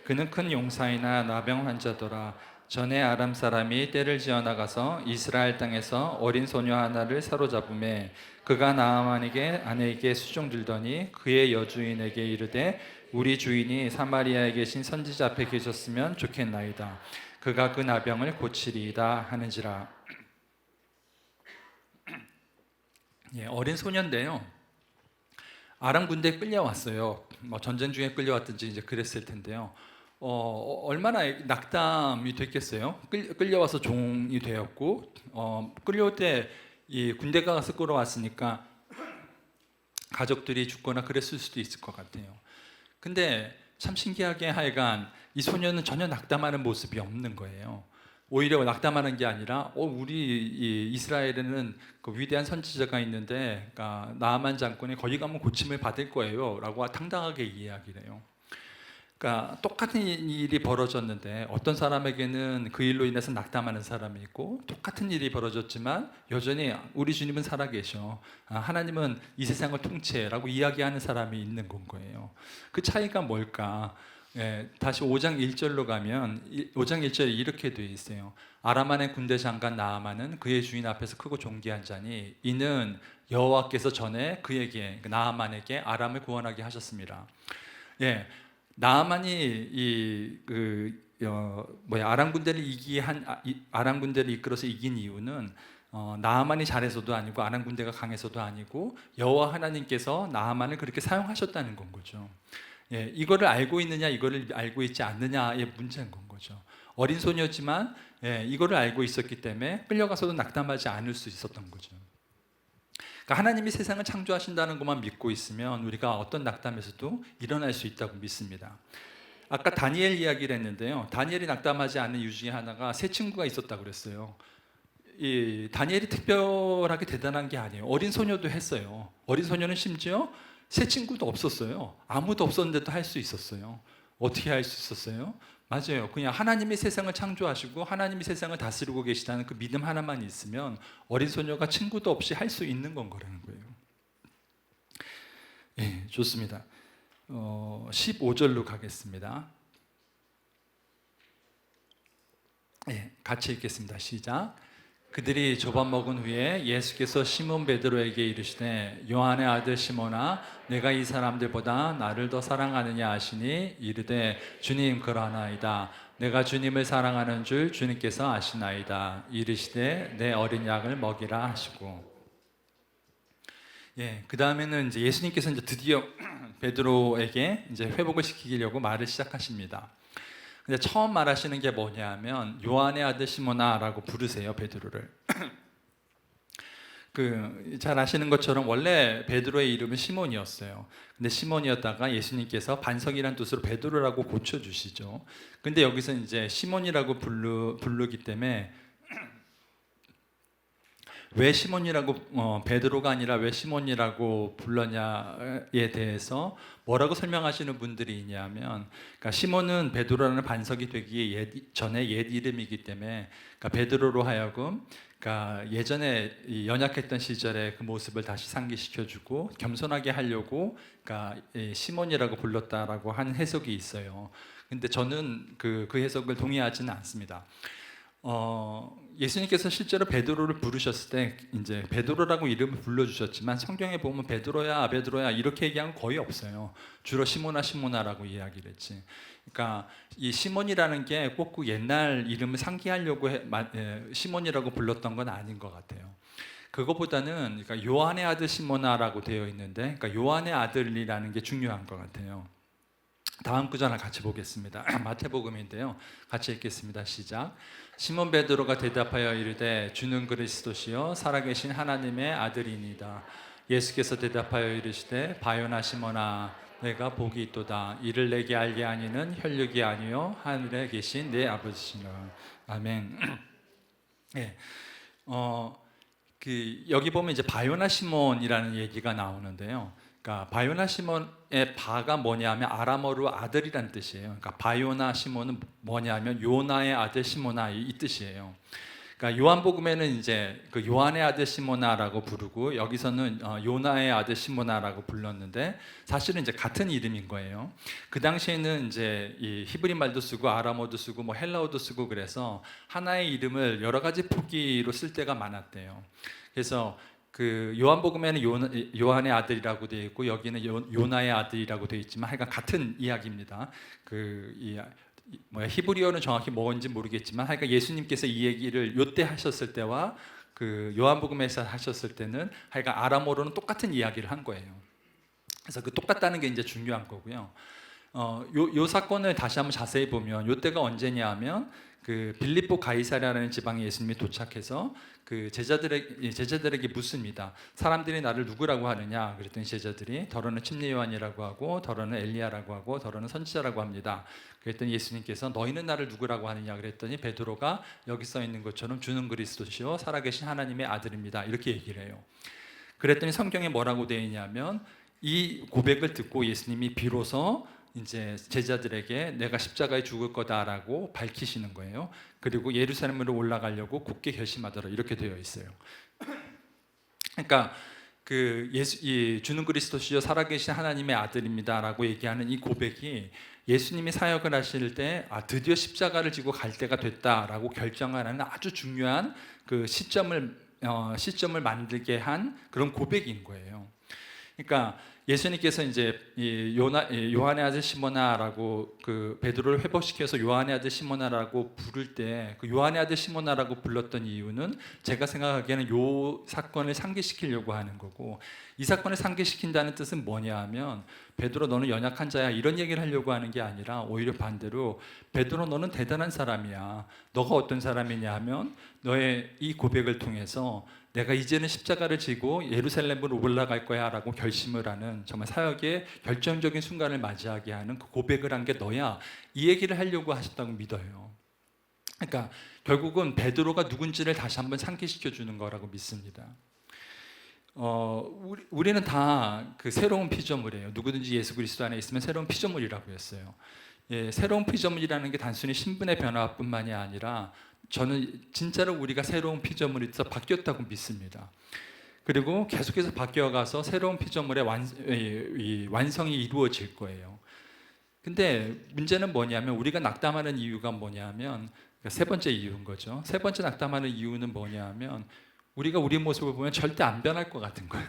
그는 큰 용사이나 나병 환자더라. 전에 아람 사람이 떼를 지어 나가서 이스라엘 땅에서 어린 소녀 하나를 사로잡음에 그가 나아만에게 아내에게 수종들더니 그의 여주인에게 이르되 우리 주인이 사마리아에 계신 선지자 앞에 계셨으면 좋겠나이다. 그가 그 나병을 고치리이다 하는지라. 어린 소년인데요. 아람 군대에 끌려왔어요. 전쟁 중에 끌려왔든지 이제 그랬을 텐데요. 얼마나 낙담이 됐겠어요. 끌려와서 종이 되었고 끌려올 때 이 군대가 가서 끌어왔으니까 가족들이 죽거나 그랬을 수도 있을 것 같아요. 근데 참 신기하게 하여간 이 소년은 전혀 낙담하는 모습이 없는 거예요. 오히려 낙담하는 게 아니라 우리 이스라엘에는 그 위대한 선지자가 있는데 그러니까 나아만 장군이 거기 가면 고침을 받을 거예요 라고 당당하게 이야기를 해요. 그러니까 똑같은 일이 벌어졌는데 어떤 사람에게는 그 일로 인해서 낙담하는 사람이 있고 똑같은 일이 벌어졌지만 여전히 우리 주님은 살아계셔, 하나님은 이 세상을 통치해라고 이야기하는 사람이 있는 건 거예요. 그 차이가 뭘까? 다시 5장 1절로 가면 5장 1절에 이렇게 되어 있어요. 아람만의 군대 장관 나아만은 그의 주인 앞에서 크고 존귀한 자니 이는 여호와께서 전에 그에게 나아만에게 아람을 구원하게 하셨습니다. 나아만이 아람 군대를 이끌어서 이긴 이유는 나아만이 잘해서도 아니고 아람 군대가 강해서도 아니고 여호와 하나님께서 나아만을 그렇게 사용하셨다는 건 거죠. 이거를 알고 있느냐 이거를 알고 있지 않느냐의 문제인 건 거죠. 어린 소녀지만 이거를 알고 있었기 때문에 끌려가서도 낙담하지 않을 수 있었던 거죠. 그러니까 하나님이 세상을 창조하신다는 것만 믿고 있으면 우리가 어떤 낙담에서도 일어날 수 있다고 믿습니다. 아까 다니엘 이야기를 했는데요. 다니엘이 낙담하지 않는 이유 중에 하나가 세 친구가 있었다고 그랬어요. 이 다니엘이 특별하게 대단한 게 아니에요. 어린 소녀도 했어요. 어린 소녀는 심지어 세 친구도 없었어요. 아무도 없었는데도 할 수 있었어요. 어떻게 할 수 있었어요? 맞아요. 그냥 하나님이 세상을 창조하시고 하나님이 세상을 다스리고 계시다는 그 믿음 하나만 있으면 어린 소녀가 친구도 없이 할 수 있는 건 거라는 거예요. 좋습니다. 15절로 가겠습니다. 같이 읽겠습니다. 시작. 그들이 조밥 먹은 후에 예수께서 시몬 베드로에게 이르시되 요한의 아들 시몬아 내가 이 사람들보다 나를 더 사랑하느냐 하시니 이르되 주님 그러하나이다. 내가 주님을 사랑하는 줄 주님께서 아시나이다. 이르시되 내 어린 양을 먹이라 하시고. 그 다음에는 이제 예수님께서 이제 드디어 베드로에게 이제 회복을 시키려고 말을 시작하십니다. 근데 처음 말하시는 게 뭐냐면 요한의 아들 시몬아라고 부르세요, 베드로를. 잘 아시는 것처럼 원래 베드로의 이름은 시몬이었어요. 근데 시몬이었다가 예수님께서 반석이란 뜻으로 베드로라고 고쳐주시죠. 근데 여기서 이제 시몬이라고 부르기 때문에 왜 시몬이라고 베드로가 아니라 왜 시몬이라고 불렀냐에 대해서 뭐라고 설명하시는 분들이 있냐면, 그러니까 시몬은 베드로라는 반석이 되기 전에 옛 이름이기 때문에, 그러니까 베드로로 하여금 그러니까 예전에 이 연약했던 시절의 그 모습을 다시 상기시켜주고 겸손하게 하려고 그러니까 시몬이라고 불렀다라고 한 해석이 있어요. 근데 저는 그 해석을 동의하지는 않습니다. 예수님께서 실제로 베드로를 부르셨을 때 이제 베드로라고 이름을 불러주셨지만 성경에 보면 베드로야 베드로야 이렇게 얘기하는 거 거의 없어요. 주로 시몬아 시몬아라고 이야기를 했지. 그러니까 이 시몬이라는 게 꼭 그 옛날 이름을 상기하려고 시몬이라고 불렀던 건 아닌 것 같아요. 그거보다는 그러니까 요한의 아들 시몬아라고 되어 있는데, 그러니까 요한의 아들이라는 게 중요한 것 같아요. 다음 구절을 같이 보겠습니다. 마태복음인데요. 같이 읽겠습니다. 시작. 시몬 베드로가 대답하여 이르되 주는 그리스도시요 살아계신 하나님의 아들이니이다. 예수께서 대답하여 이르시되 바요나 시몬아 내가 복이 있도다. 이를 내게 알게 하니는 혈육이 아니요 하늘에 계신 내 아버지시니라. 아멘. 네. 여기 보면 이제 바요나 시몬이라는 얘기가 나오는데요. 그러니까 바요나 시몬의 바가 뭐냐면 아람어로 아들이란 뜻이에요. 그러니까 바요나 시몬은 뭐냐면 요나의 아들 시모나 이 뜻이에요. 그러니까 요한복음에는 이제 그 요한의 아들 시모나라고 부르고 여기서는 요나의 아들 시모나라고 불렀는데 사실은 이제 같은 이름인 거예요. 그 당시에는 이제 이 히브리 말도 쓰고 아람어도 쓰고 뭐 헬라어도 쓰고 그래서 하나의 이름을 여러 가지 표기로 쓸 때가 많았대요. 그래서 그 요한복음에는 요한의 아들이라고 되어 있고 여기는 요나의 아들이라고 되어 있지만 하여간 같은 이야기입니다. 히브리어는 정확히 뭔지 모르겠지만 하여간 예수님께서 이 얘기를 요때 하셨을 때와 그 요한복음에서 하셨을 때는 하여간 아람어로는 똑같은 이야기를 한 거예요. 그래서 그 똑같다는 게 이제 중요한 거고요. 요 사건을 다시 한번 자세히 보면 요때가 언제냐 하면 그 빌립보 가이사랴라는 지방에 예수님이 도착해서 그 제자들에게 묻습니다. 사람들이 나를 누구라고 하느냐? 그랬더니 제자들이 더러는 침례 요한이라고 하고 더러는 엘리야라고 하고 더러는 선지자라고 합니다. 그랬더니 예수님께서 너희는 나를 누구라고 하느냐? 그랬더니 베드로가 여기 써 있는 것처럼 주는 그리스도시요 살아계신 하나님의 아들입니다. 이렇게 얘기를 해요. 그랬더니 성경에 뭐라고 되어 있냐면 이 고백을 듣고 예수님이 비로소 이제 제자들에게 내가 십자가에 죽을 거다라고 밝히시는 거예요. 그리고 예루살렘으로 올라가려고 굳게 결심하더라 이렇게 되어 있어요. 그러니까 이 주는 그리스도시요 살아계신 하나님의 아들입니다라고 얘기하는 이 고백이 예수님이 사역을 하실 때 드디어 십자가를 지고 갈 때가 됐다라고 결정을 하는 아주 중요한 그 시점을 만들게 한 그런 고백인 거예요. 그러니까 예수님께서 이제 요한의 아들 시모나라고 그 베드로를 회복시켜서 요한의 아들 시모나라고 부를 때 그 요한의 아들 시모나라고 불렀던 이유는 제가 생각하기에는 요 사건을 상기시키려고 하는 거고, 이 사건을 상기시킨다는 뜻은 뭐냐 하면 베드로 너는 연약한 자야 이런 얘기를 하려고 하는 게 아니라 오히려 반대로 베드로 너는 대단한 사람이야. 너가 어떤 사람이냐 하면 너의 이 고백을 통해서 내가 이제는 십자가를 지고 예루살렘으로 올라갈 거야 라고 결심을 하는 정말 사역의 결정적인 순간을 맞이하게 하는 그 고백을 한 게 너야, 이 얘기를 하려고 하셨다고 믿어요. 그러니까 결국은 베드로가 누군지를 다시 한번 상기시켜 주는 거라고 믿습니다. 우리는 다 그 새로운 피조물이에요. 누구든지 예수 그리스도 안에 있으면 새로운 피조물이라고 했어요. 새로운 피조물이라는 게 단순히 신분의 변화뿐만이 아니라 저는 진짜로 우리가 새로운 피조물이 있어 바뀌었다고 믿습니다. 그리고 계속해서 바뀌어가서 새로운 피조물의 완성이 이루어질 거예요. 근데 문제는 뭐냐면 우리가 낙담하는 이유가 뭐냐면 세 번째 이유인 거죠. 세 번째 낙담하는 이유는 뭐냐면 우리가 우리 모습을 보면 절대 안 변할 것 같은 거예요.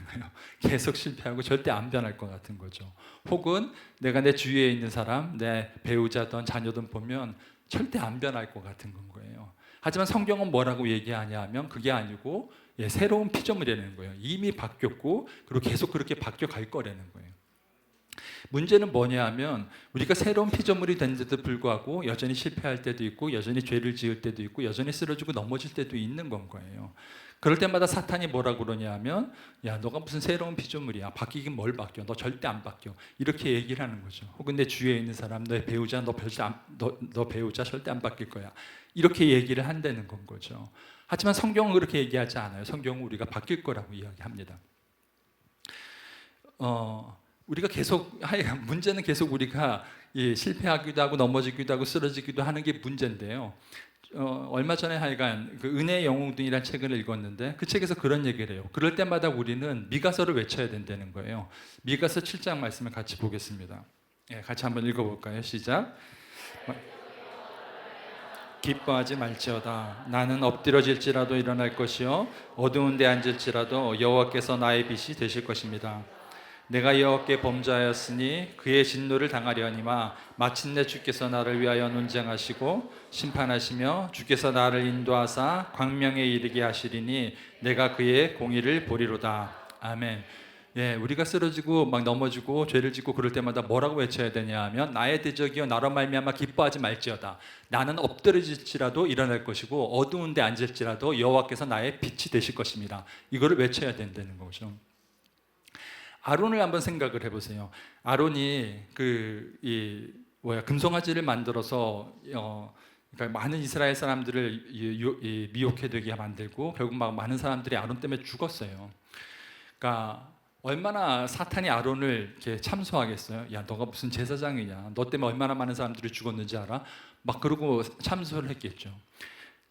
계속 실패하고 절대 안 변할 것 같은 거죠. 혹은 내가 내 주위에 있는 사람, 내 배우자든 자녀든 보면 절대 안 변할 것 같은 건 거예요. 하지만 성경은 뭐라고 얘기하냐 하면 그게 아니고 새로운 피조물이라는 거예요. 이미 바뀌었고 그리고 계속 그렇게 바뀌어 갈 거라는 거예요. 문제는 뭐냐 하면 우리가 새로운 피조물이 됐는데도 불구하고 여전히 실패할 때도 있고 여전히 죄를 지을 때도 있고 여전히 쓰러지고 넘어질 때도 있는 건 거예요. 그럴 때마다 사탄이 뭐라 그러냐 하면 야 너가 무슨 새로운 피조물이야, 바뀌긴 뭘 바뀌어, 너 절대 안 바뀌어, 이렇게 얘기를 하는 거죠. 혹은 내 주위에 있는 사람, 너의 배우자, 너 배우자 절대 안 바뀔 거야, 이렇게 얘기를 한다는 건 거죠. 하지만 성경은 그렇게 얘기하지 않아요. 성경은 우리가 바뀔 거라고 이야기합니다. 우리가 계속 문제는 계속 우리가 실패하기도 하고 넘어지기도 하고 쓰러지기도 하는 게 문제인데요. 얼마 전에 하여간 그 은혜의 영웅들이라는 책을 읽었는데 그 책에서 그런 얘기를 해요. 그럴 때마다 우리는 미가서를 외쳐야 된다는 거예요. 미가서 7장 말씀을 같이 보겠습니다. 같이 한번 읽어볼까요? 시작. 기뻐하지 말지어다. 나는 엎드러질지라도 일어날 것이요 어두운 데 앉을지라도 여호와께서 나의 빛이 되실 것입니다. 내가 여호와께 범죄하였으니 그의 진노를 당하려니와 마침내 주께서 나를 위하여 논쟁하시고 심판하시며 주께서 나를 인도하사 광명에 이르게 하시리니 내가 그의 공의를 보리로다. 아멘. 우리가 쓰러지고 막 넘어지고 죄를 짓고 그럴 때마다 뭐라고 외쳐야 되냐 하면 나의 대적이여 나로 말미암아 기뻐하지 말지어다. 나는 엎드러질지라도 일어날 것이고 어두운 데 앉을지라도 여호와께서 나의 빛이 되실 것입니다. 이거를 외쳐야 된다는 거죠. 아론을 한번 생각을 해보세요. 아론이 금송아지를 만들어서 그러니까 많은 이스라엘 사람들을 미혹해 되게 만들고 결국 막 많은 사람들이 아론 때문에 죽었어요. 그러니까 얼마나 사탄이 아론을 이렇게 참소하겠어요. 야, 너가 무슨 제사장이냐? 너 때문에 얼마나 많은 사람들이 죽었는지 알아? 막 그러고 참소를 했겠죠.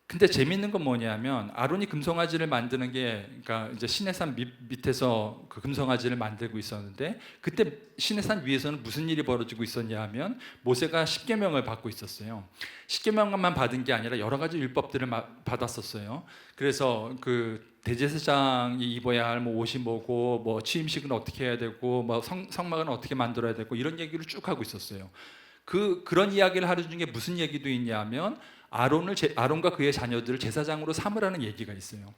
근데 재밌는 건 뭐냐면 아론이 금송아지를 만드는 게 그러니까 이제 시내산 밑에서 그 금송아지를 만들고 있었는데 그때 시내산 위에서는 무슨 일이 벌어지고 있었냐 하면 모세가 십계명을 받고 있었어요. 십계명만 받은 게 아니라 여러 가지 율법들을 받았었어요. 그래서 그 대제사장이 입어야 할 뭐 옷이 뭐고 뭐 취임식은 어떻게 해야 되고 뭐 성막은 어떻게 만들어야 되고 이런 얘기를 쭉 하고 있었어요. 그런 이야기를 하는 중에 무슨 얘기도 있냐면 아론과 그의 자녀들을 제사장으로 삼으라는 얘기가 있어요.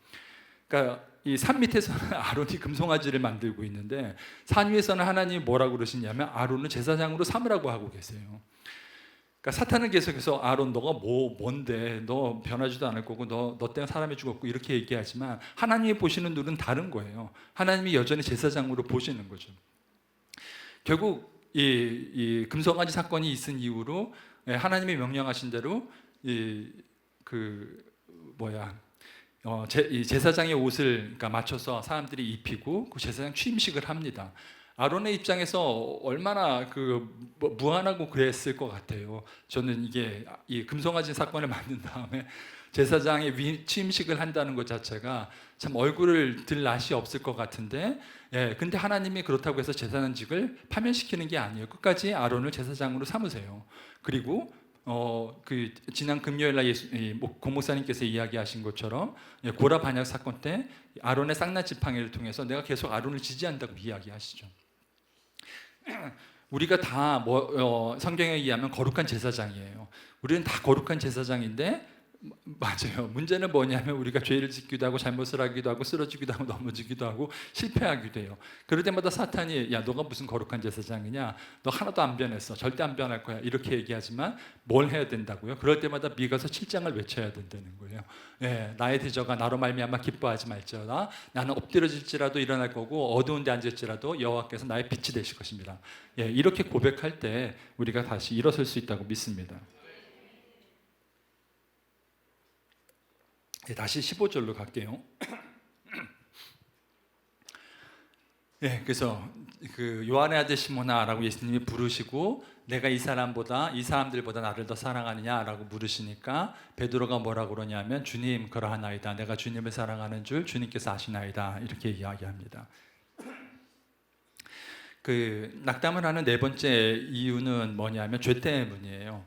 그러니까 이 산 밑에서는 아론이 금송아지를 만들고 있는데 산 위에서는 하나님이 뭐라고 그러시냐면 아론을 제사장으로 삼으라고 하고 계세요. 그러니까 사탄은 계속해서 아론 너가 뭔데 너 변하지도 않을 거고 너 때문에 사람이 죽었고 이렇게 얘기하지만 하나님이 보시는 눈은 다른 거예요. 하나님이 여전히 제사장으로 보시는 거죠. 결국 이 금송아지 사건이 있은 이후로 하나님이 명령하신 대로 이 제사장의 옷을 그러니까 맞춰서 사람들이 입히고 그 제사장 취임식을 합니다. 아론의 입장에서 얼마나 무안하고 그랬을 것 같아요. 저는 이게 이 금송아지 사건을 만든 다음에 제사장의 취임식을 한다는 것 자체가 참 얼굴을 들 낯이 없을 것 같은데, 근데 하나님이 그렇다고 해서 제사장직을 파면시키는 게 아니에요. 끝까지 아론을 제사장으로 삼으세요. 그리고 지난 금요일 날 고목사님께서 이야기하신 것처럼 고라 반역 사건 때 아론의 쌍난 지팡이를 통해서 내가 계속 아론을 지지한다고 이야기하시죠. 우리가 다 성경에 의하면 거룩한 제사장이에요. 우리는 다 거룩한 제사장인데 맞아요. 문제는 뭐냐면 우리가 죄를 짓기도 하고 잘못을 하기도 하고 쓰러지기도 하고 넘어지기도 하고 실패하기도 해요. 그럴 때마다 사탄이 야 너가 무슨 거룩한 제사장이냐, 너 하나도 안 변했어, 절대 안 변할 거야, 이렇게 얘기하지만 뭘 해야 된다고요? 그럴 때마다 미가서 7장을 외쳐야 된다는 거예요. 나의 대저가 나로 말미암아 기뻐하지 말지어다. 나는 엎드러질지라도 일어날 거고 어두운 데 앉을지라도 여호와께서 나의 빛이 되실 것입니다. 이렇게 고백할 때 우리가 다시 일어설 수 있다고 믿습니다. 다시 15절로 갈게요. 그래서 요한의 아들 시몬아라고 예수님이 부르시고 내가 이 사람들보다 나를 더 사랑하느냐라고 물으시니까 베드로가 뭐라고 그러냐면 주님 그러하나이다. 내가 주님을 사랑하는 줄 주님께서 아시나이다. 이렇게 이야기합니다. 낙담을 하는 네 번째 이유는 뭐냐면 죄 때문이에요.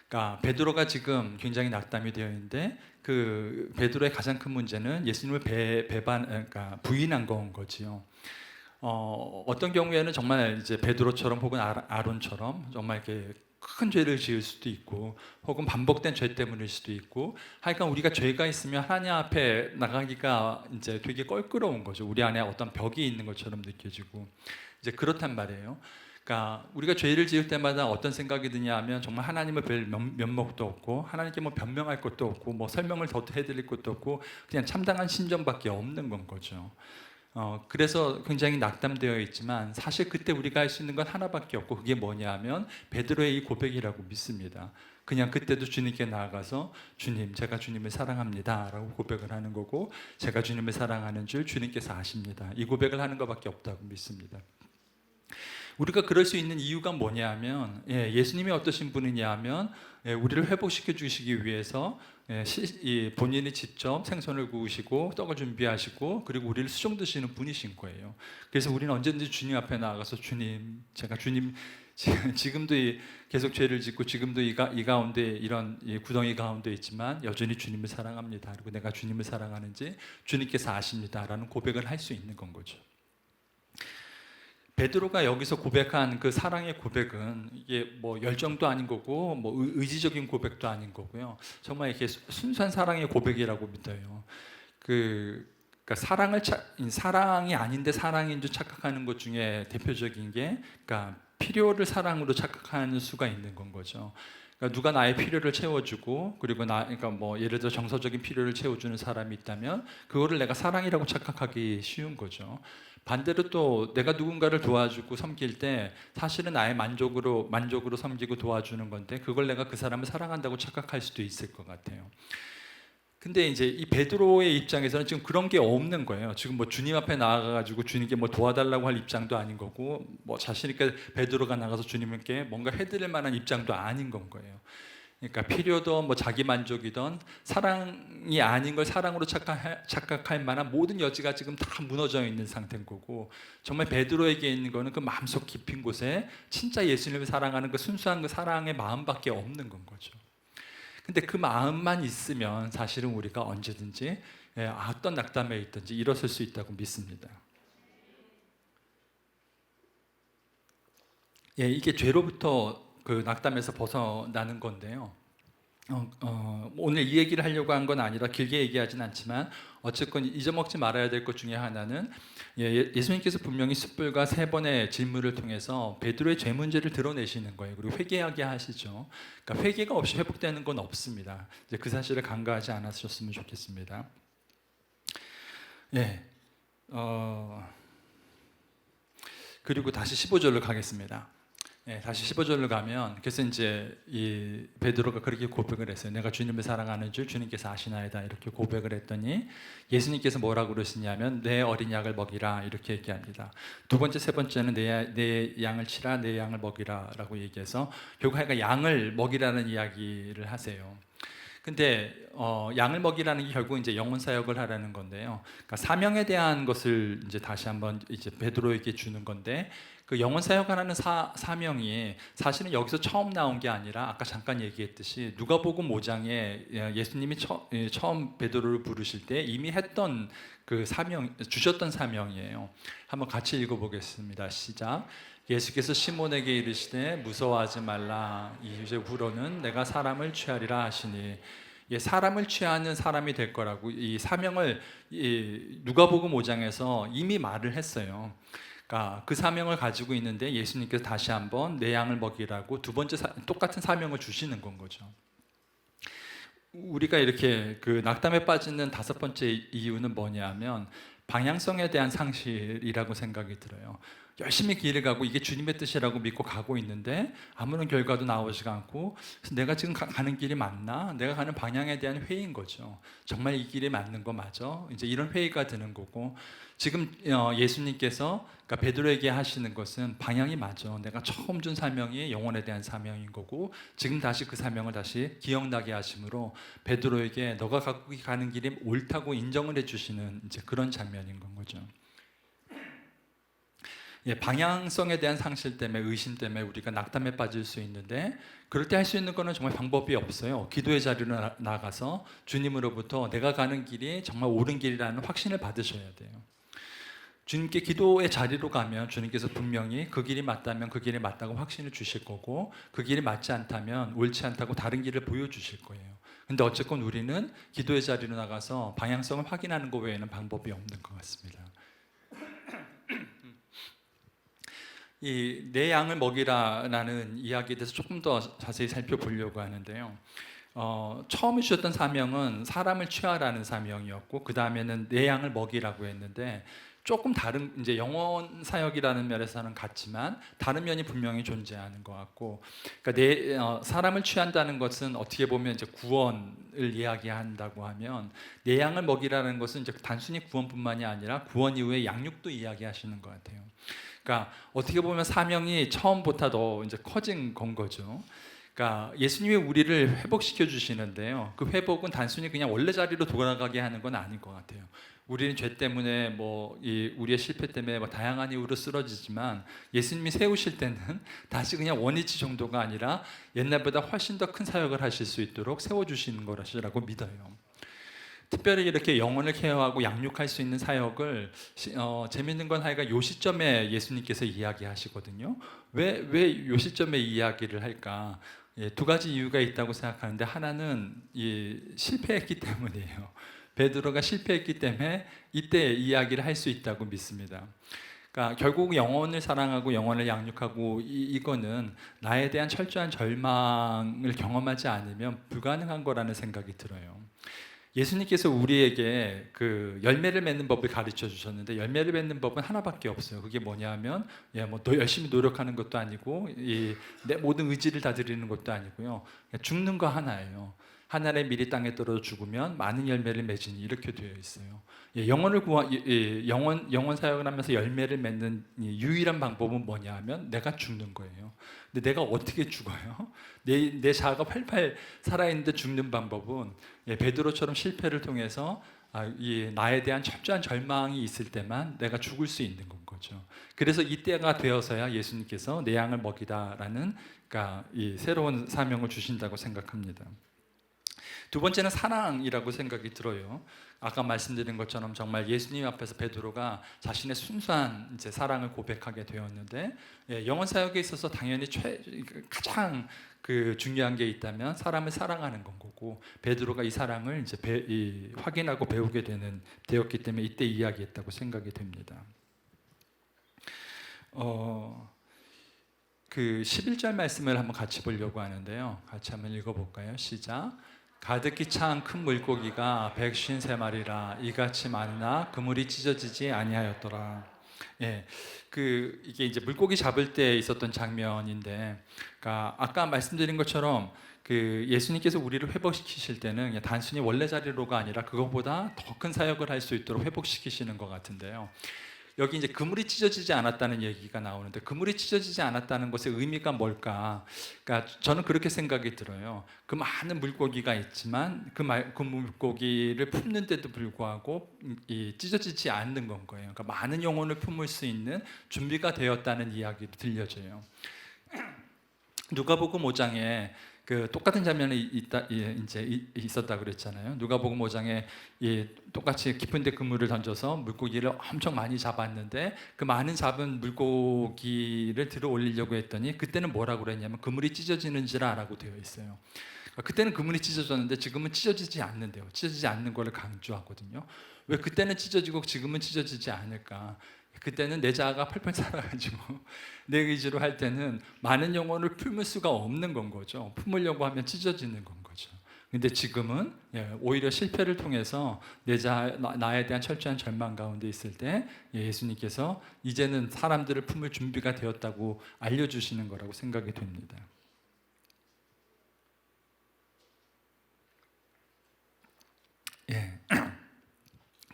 그러니까 베드로가 지금 굉장히 낙담이 되어 있는데 베드로의 가장 큰 문제는 예수님을 그러니까 부인한 건 거지요. 어떤 경우에는 정말 이제 베드로처럼 혹은 아론처럼 정말 이렇게 큰 죄를 지을 수도 있고 혹은 반복된 죄 때문일 수도 있고 하여간 우리가 죄가 있으면 하나님 앞에 나가기가 이제 되게 껄끄러운 거죠. 우리 안에 어떤 벽이 있는 것처럼 느껴지고 이제 그렇단 말이에요. 그러니까 우리가 죄를 지을 때마다 어떤 생각이 드냐 하면 정말 하나님을 뵐 면목도 없고 하나님께 뭐 변명할 것도 없고 뭐 설명을 더 해드릴 것도 없고 그냥 참담한 심정밖에 없는 건 거죠. 그래서 굉장히 낙담되어 있지만 사실 그때 우리가 할 수 있는 건 하나밖에 없고 그게 뭐냐 하면 베드로의 이 고백이라고 믿습니다. 그냥 그때도 주님께 나아가서 주님, 제가 주님을 사랑합니다 라고 고백을 하는 거고 제가 주님을 사랑하는 줄 주님께서 아십니다. 이 고백을 하는 것밖에 없다고 믿습니다. 우리가 그럴 수 있는 이유가 뭐냐 하면 예수님이 어떠신 분이냐 하면 우리를 회복시켜 주시기 위해서 본인이 직접 생선을 구우시고 떡을 준비하시고 그리고 우리를 수종 드시는 분이신 거예요. 그래서 우리는 언제든지 주님 앞에 나아가서 주님, 제가 주님 지금도 계속 죄를 짓고 지금도 이 가운데 이런 구덩이 가운데 있지만 여전히 주님을 사랑합니다. 그리고 내가 주님을 사랑하는지 주님께서 아십니다라는 고백을 할 수 있는 건 거죠. 베드로가 여기서 고백한 그 사랑의 고백은 이게 뭐 열정도 아닌 거고 뭐 의지적인 고백도 아닌 거고요. 정말 이렇게 순수한 사랑의 고백이라고 믿어요. 그러니까 사랑이 아닌데 사랑인 줄 착각하는 것 중에 대표적인 게 그러니까 필요를 사랑으로 착각하는 수가 있는 건 거죠. 그러니까 누가 나의 필요를 채워주고 그리고 그러니까 뭐 예를 들어 정서적인 필요를 채워주는 사람이 있다면 그거를 내가 사랑이라고 착각하기 쉬운 거죠. 반대로 또 내가 누군가를 도와주고 섬길 때 사실은 나의 만족으로 섬기고 도와주는 건데 그걸 내가 그 사람을 사랑한다고 착각할 수도 있을 것 같아요. 근데 이제 이 베드로의 입장에서는 지금 그런 게 없는 거예요. 지금 뭐 주님 앞에 나아가가지고 주님께 뭐 도와달라고 할 입장도 아닌 거고 뭐 자신있게 베드로가 나가서 주님께 뭔가 해드릴 만한 입장도 아닌 건 거예요. 그러니까 필요든 뭐 자기 만족이든 사랑이 아닌 걸 사랑으로 착각할 만한 모든 여지가 지금 다 무너져 있는 상태인 거고 정말 베드로에게 있는 거는 그 마음속 깊은 곳에 진짜 예수님을 사랑하는 그 순수한 그 사랑의 마음밖에 없는 건 거죠. 근데 그 마음만 있으면 사실은 우리가 언제든지 어떤 낙담에 있든지 일어설 수 있다고 믿습니다. 이게 죄로부터 그 낙담에서 벗어나는 건데요. 오늘 이 얘기를 하려고 한 건 아니라 길게 얘기하진 않지만 어쨌건 잊어먹지 말아야 될 것 중에 하나는 예수님께서 분명히 숯불과 3번의 질문을 통해서 베드로의 죄 문제를 드러내시는 거예요. 그리고 회개하게 하시죠. 그러니까 회개가 없이 회복되는 건 없습니다. 이제 그 사실을 간과하지 않으셨으면 좋겠습니다. 그리고 다시 15절로 가겠습니다. 다시 15절로 가면 그래서 이제 이 베드로가 그렇게 고백을 했어요. 내가 주님을 사랑하는 줄 주님께서 아시나이다 이렇게 고백을 했더니 예수님께서 뭐라고 그러시냐면 내 어린 양을 먹이라 이렇게 얘기합니다. 두 번째, 세 번째는 내 양을 치라 내 양을 먹이라 라고 얘기해서 결국 하여간 양을 먹이라는 이야기를 하세요. 근데 양을 먹이라는 게 결국 이제 영혼 사역을 하라는 건데요. 그러니까 사명에 대한 것을 이제 다시 한번 이제 베드로에게 주는 건데 그 영혼 사역하는 사명이 사실은 여기서 처음 나온 게 아니라 아까 잠깐 얘기했듯이 누가복음 5장에 예수님이 처음 베드로를 부르실 때 이미 했던 그 사명 주셨던 사명이에요. 한번 같이 읽어보겠습니다. 시작. 예수께서 시몬에게 이르시되 무서워하지 말라 이후로는 내가 사람을 취하리라 하시니 사람을 취하는 사람이 될 거라고 이 사명을 누가복음 5장에서 이미 말을 했어요. 그러니까 그 사명을 가지고 있는데 예수님께서 다시 한번 내 양을 먹이라고 두 번째 똑같은 사명을 주시는 건 거죠. 우리가 이렇게 그 낙담에 빠지는 5번째 이유는 뭐냐면 방향성에 대한 상실이라고 생각이 들어요. 열심히 길을 가고 이게 주님의 뜻이라고 믿고 가고 있는데 아무런 결과도 나오지가 않고 내가 지금 가는 길이 맞나? 내가 가는 방향에 대한 회의인 거죠. 정말 이 길이 맞는 거 맞아? 이제 이런 회의가 드는 거고 지금 예수님께서 그러니까 베드로에게 하시는 것은 방향이 맞아. 내가 처음 준 사명이 영혼에 대한 사명인 거고 지금 다시 그 사명을 다시 기억나게 하심으로 베드로에게 너가 갖고 가는 길이 옳다고 인정을 해주시는 이제 그런 장면인 건 거죠. 방향성에 대한 상실 때문에 의심 때문에 우리가 낙담에 빠질 수 있는데 그럴 때 할 수 있는 거는 정말 방법이 없어요. 기도의 자리로 나가서 주님으로부터 내가 가는 길이 정말 옳은 길이라는 확신을 받으셔야 돼요. 주님께 기도의 자리로 가면 주님께서 분명히 그 길이 맞다면 그 길이 맞다고 확신을 주실 거고 그 길이 맞지 않다면 옳지 않다고 다른 길을 보여주실 거예요. 근데 어쨌건 우리는 기도의 자리로 나가서 방향성을 확인하는 것 외에는 방법이 없는 것 같습니다. 이 내 양을 먹이라라는 이야기에 대해서 조금 더 자세히 살펴보려고 하는데요. 처음에 주셨던 사명은 사람을 취하라는 사명이었고, 그 다음에는 내 양을 먹이라고 했는데, 조금 다른, 이제 영혼 사역이라는 면에서는 같지만 다른 면이 분명히 존재하는 것 같고, 그러니까 사람을 취한다는 것은 어떻게 보면 이제 구원을 이야기한다고 하면, 내 양을 먹이라는 것은 이제 단순히 구원뿐만이 아니라 구원 이후의 양육도 이야기하시는 것 같아요. 그러니까 어떻게 보면 사명이 처음보다 더 이제 커진 건 거죠. 그러니까 예수님이 우리를 회복시켜 주시는데요. 그 회복은 단순히 그냥 원래 자리로 돌아가게 하는 건 아닌 것 같아요. 우리는 죄 때문에 우리의 실패 때문에 다양한 이유로 쓰러지지만, 예수님이 세우실 때는 다시 그냥 원위치 정도가 아니라 옛날보다 훨씬 더 큰 사역을 하실 수 있도록 세워 주시는 거라고 믿어요. 특별히 이렇게 영혼을 케어하고 양육할 수 있는 사역을 재밌는 건 하여간 요 시점에 예수님께서 이야기하시거든요. 왜 요 시점에 이야기를 할까? 두 가지 이유가 있다고 생각하는데, 하나는 실패했기 때문이에요. 베드로가 실패했기 때문에 이때 이야기를 할 수 있다고 믿습니다. 그러니까 결국 영혼을 사랑하고 영혼을 양육하고 이거는 나에 대한 철저한 절망을 경험하지 않으면 불가능한 거라는 생각이 들어요. 예수님께서 우리에게 그 열매를 맺는 법을 가르쳐 주셨는데, 열매를 맺는 법은 하나밖에 없어요. 그게 뭐냐면, 더 열심히 노력하는 것도 아니고, 내 모든 의지를 다 드리는 것도 아니고요. 죽는 거 하나예요. 하늘의 밀이 땅에 떨어져 죽으면 많은 열매를 맺으니, 이렇게 되어 있어요. 영혼 사역을 하면서 열매를 맺는 유일한 방법은 뭐냐면 내가 죽는 거예요. 근데 내가 어떻게 죽어요? 내 자아가 팔팔 살아있는데 죽는 방법은 베드로처럼 실패를 통해서 나에 대한 철저한 절망이 있을 때만 내가 죽을 수 있는 건 거죠. 그래서 이때가 되어서야 예수님께서 내 양을 먹이다라는, 그러니까 이 새로운 사명을 주신다고 생각합니다. 두 번째는 사랑이라고 생각이 들어요. 아까 말씀드린 것처럼 정말 예수님 앞에서 베드로가 자신의 순수한 이제 사랑을 고백하게 되었는데, 영혼 사역에 있어서 당연히 가장 그 중요한 게 있다면 사람을 사랑하는 건 거고, 베드로가 이 사랑을 이제 확인하고 배우게 되었기 때문에 이때 이야기했다고 생각이 됩니다. 그 11절 말씀을 한번 같이 보려고 하는데요. 같이 한번 읽어볼까요? 시작. 가득히 찬 큰 물고기가 153마리라 이같이 많으나 그물이 찢어지지 아니하였더라. 이게 이제 물고기 잡을 때 있었던 장면인데, 그러니까 아까 말씀드린 것처럼 그 예수님께서 우리를 회복시키실 때는 그냥 단순히 원래 자리로가 아니라 그것보다 더 큰 사역을 할 수 있도록 회복시키시는 것 같은데요. 여기 이제 그물이 찢어지지 않았다는 얘기가 나오는데, 그물이 찢어지지 않았다는 것의 의미가 뭘까? 그러니까 저는 그렇게 생각이 들어요. 그 많은 물고기가 있지만 그 물고기를 품는데도 불구하고 찢어지지 않는 건 거예요. 그러니까 많은 영혼을 품을 수 있는 준비가 되었다는 이야기도 들려져요. 누가복음 5장에 그 똑같은 장면이 있었다 그랬잖아요. 누가복음 5장에 똑같이 깊은 데 그물을 던져서 물고기를 엄청 많이 잡았는데, 그 많은 잡은 물고기를 들어 올리려고 했더니 그때는 뭐라고 그랬냐면 그물이 찢어지는지라라고 되어 있어요. 그때는 그물이 찢어졌는데 지금은 찢어지지 않는데요. 찢어지지 않는 것을 강조하거든요. 왜 그때는 찢어지고 지금은 찢어지지 않을까? 그때는 내 자아가 펄펄 살아가지고 내 의지로 할 때는 많은 영혼을 품을 수가 없는 건 거죠. 품으려고 하면 찢어지는 건 거죠. 근데 지금은 오히려 실패를 통해서 나에 대한 철저한 절망 가운데 있을 때 예수님께서 이제는 사람들을 품을 준비가 되었다고 알려주시는 거라고 생각이 됩니다.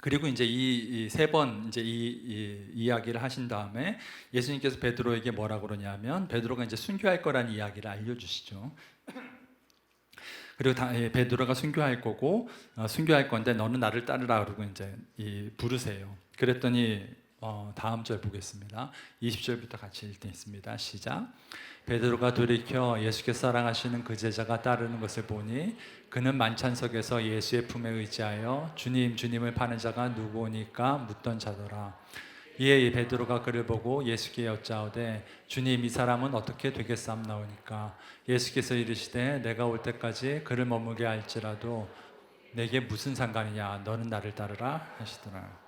그리고 이제 이 세 번 이제 이 이야기를 하신 다음에 예수님께서 베드로에게 뭐라고 그러냐면, 베드로가 이제 순교할 거라는 이야기를 알려주시죠. 그리고 베드로가 순교할 거고, 순교할 건데 너는 나를 따르라 그러고 이제 부르세요. 그랬더니 다음 절 보겠습니다. 20절부터 같이 읽겠습니다. 시작. 베드로가 돌이켜 예수께서 사랑하시는 그 제자가 따르는 것을 보니 그는 만찬석에서 예수의 품에 의지하여 주님 주님을 파는 자가 누구오니까 묻던 자더라. 이에 베드로가 그를 보고 예수께 여짜오되 주님 이 사람은 어떻게 되겠사옵나오니까. 예수께서 이르시되 내가 올 때까지 그를 머무게 할지라도 내게 무슨 상관이냐, 너는 나를 따르라 하시더라.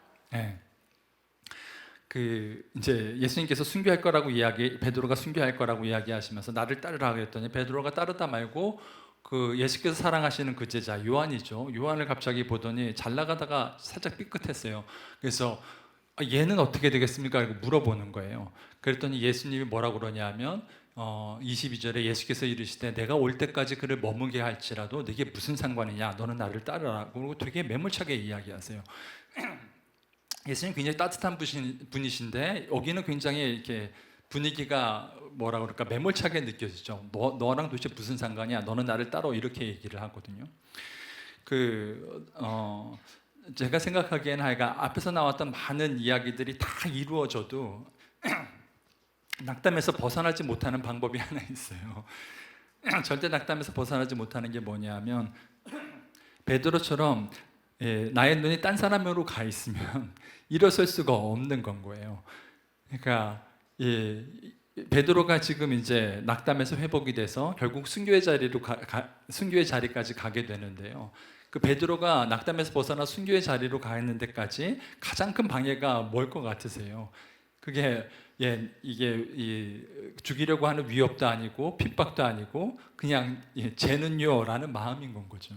그 이제 예수님께서 베드로가 순교할 거라고 이야기하시면서 나를 따르라 했더니 베드로가 따르다 말고 그 예수께서 사랑하시는 그 제자 요한이죠. 요한을 갑자기 보더니 잘 나가다가 살짝 삐끗했어요. 그래서 얘는 어떻게 되겠습니까? 이렇게 물어보는 거예요. 그랬더니 예수님이 뭐라고 그러냐면 22절에 예수께서 이르시되 내가 올 때까지 그를 머무게 할지라도 네게 무슨 상관이냐? 너는 나를 따르라. 그리고 되게 매몰차게 이야기하세요. 예수님 굉장히 따뜻한 분이신데 여기는 굉장히 이렇게 분위기가 뭐라 그럴까 매몰차게 느껴지죠. 너랑 도대체 무슨 상관이야? 너는 나를 따라 이렇게 얘기를 하거든요. 제가 생각하기에는 하여간 앞에서 나왔던 많은 이야기들이 다 이루어져도 낙담에서 벗어나지 못하는 방법이 하나 있어요. 절대 낙담에서 벗어나지 못하는 게 뭐냐면 베드로처럼 나의 눈이 딴 사람으로 가 있으면 일어설 수가 없는 건 거예요. 그러니까 베드로가 지금 이제 낙담에서 회복이 돼서 결국 순교의 자리까지 가게 되는데요. 그 베드로가 낙담에서 벗어나 순교의 자리로 가는 데까지 가장 큰 방해가 뭘 것 같으세요? 그게 이게 죽이려고 하는 위협도 아니고 핍박도 아니고 그냥 쟤는요라는 마음인 건 거죠.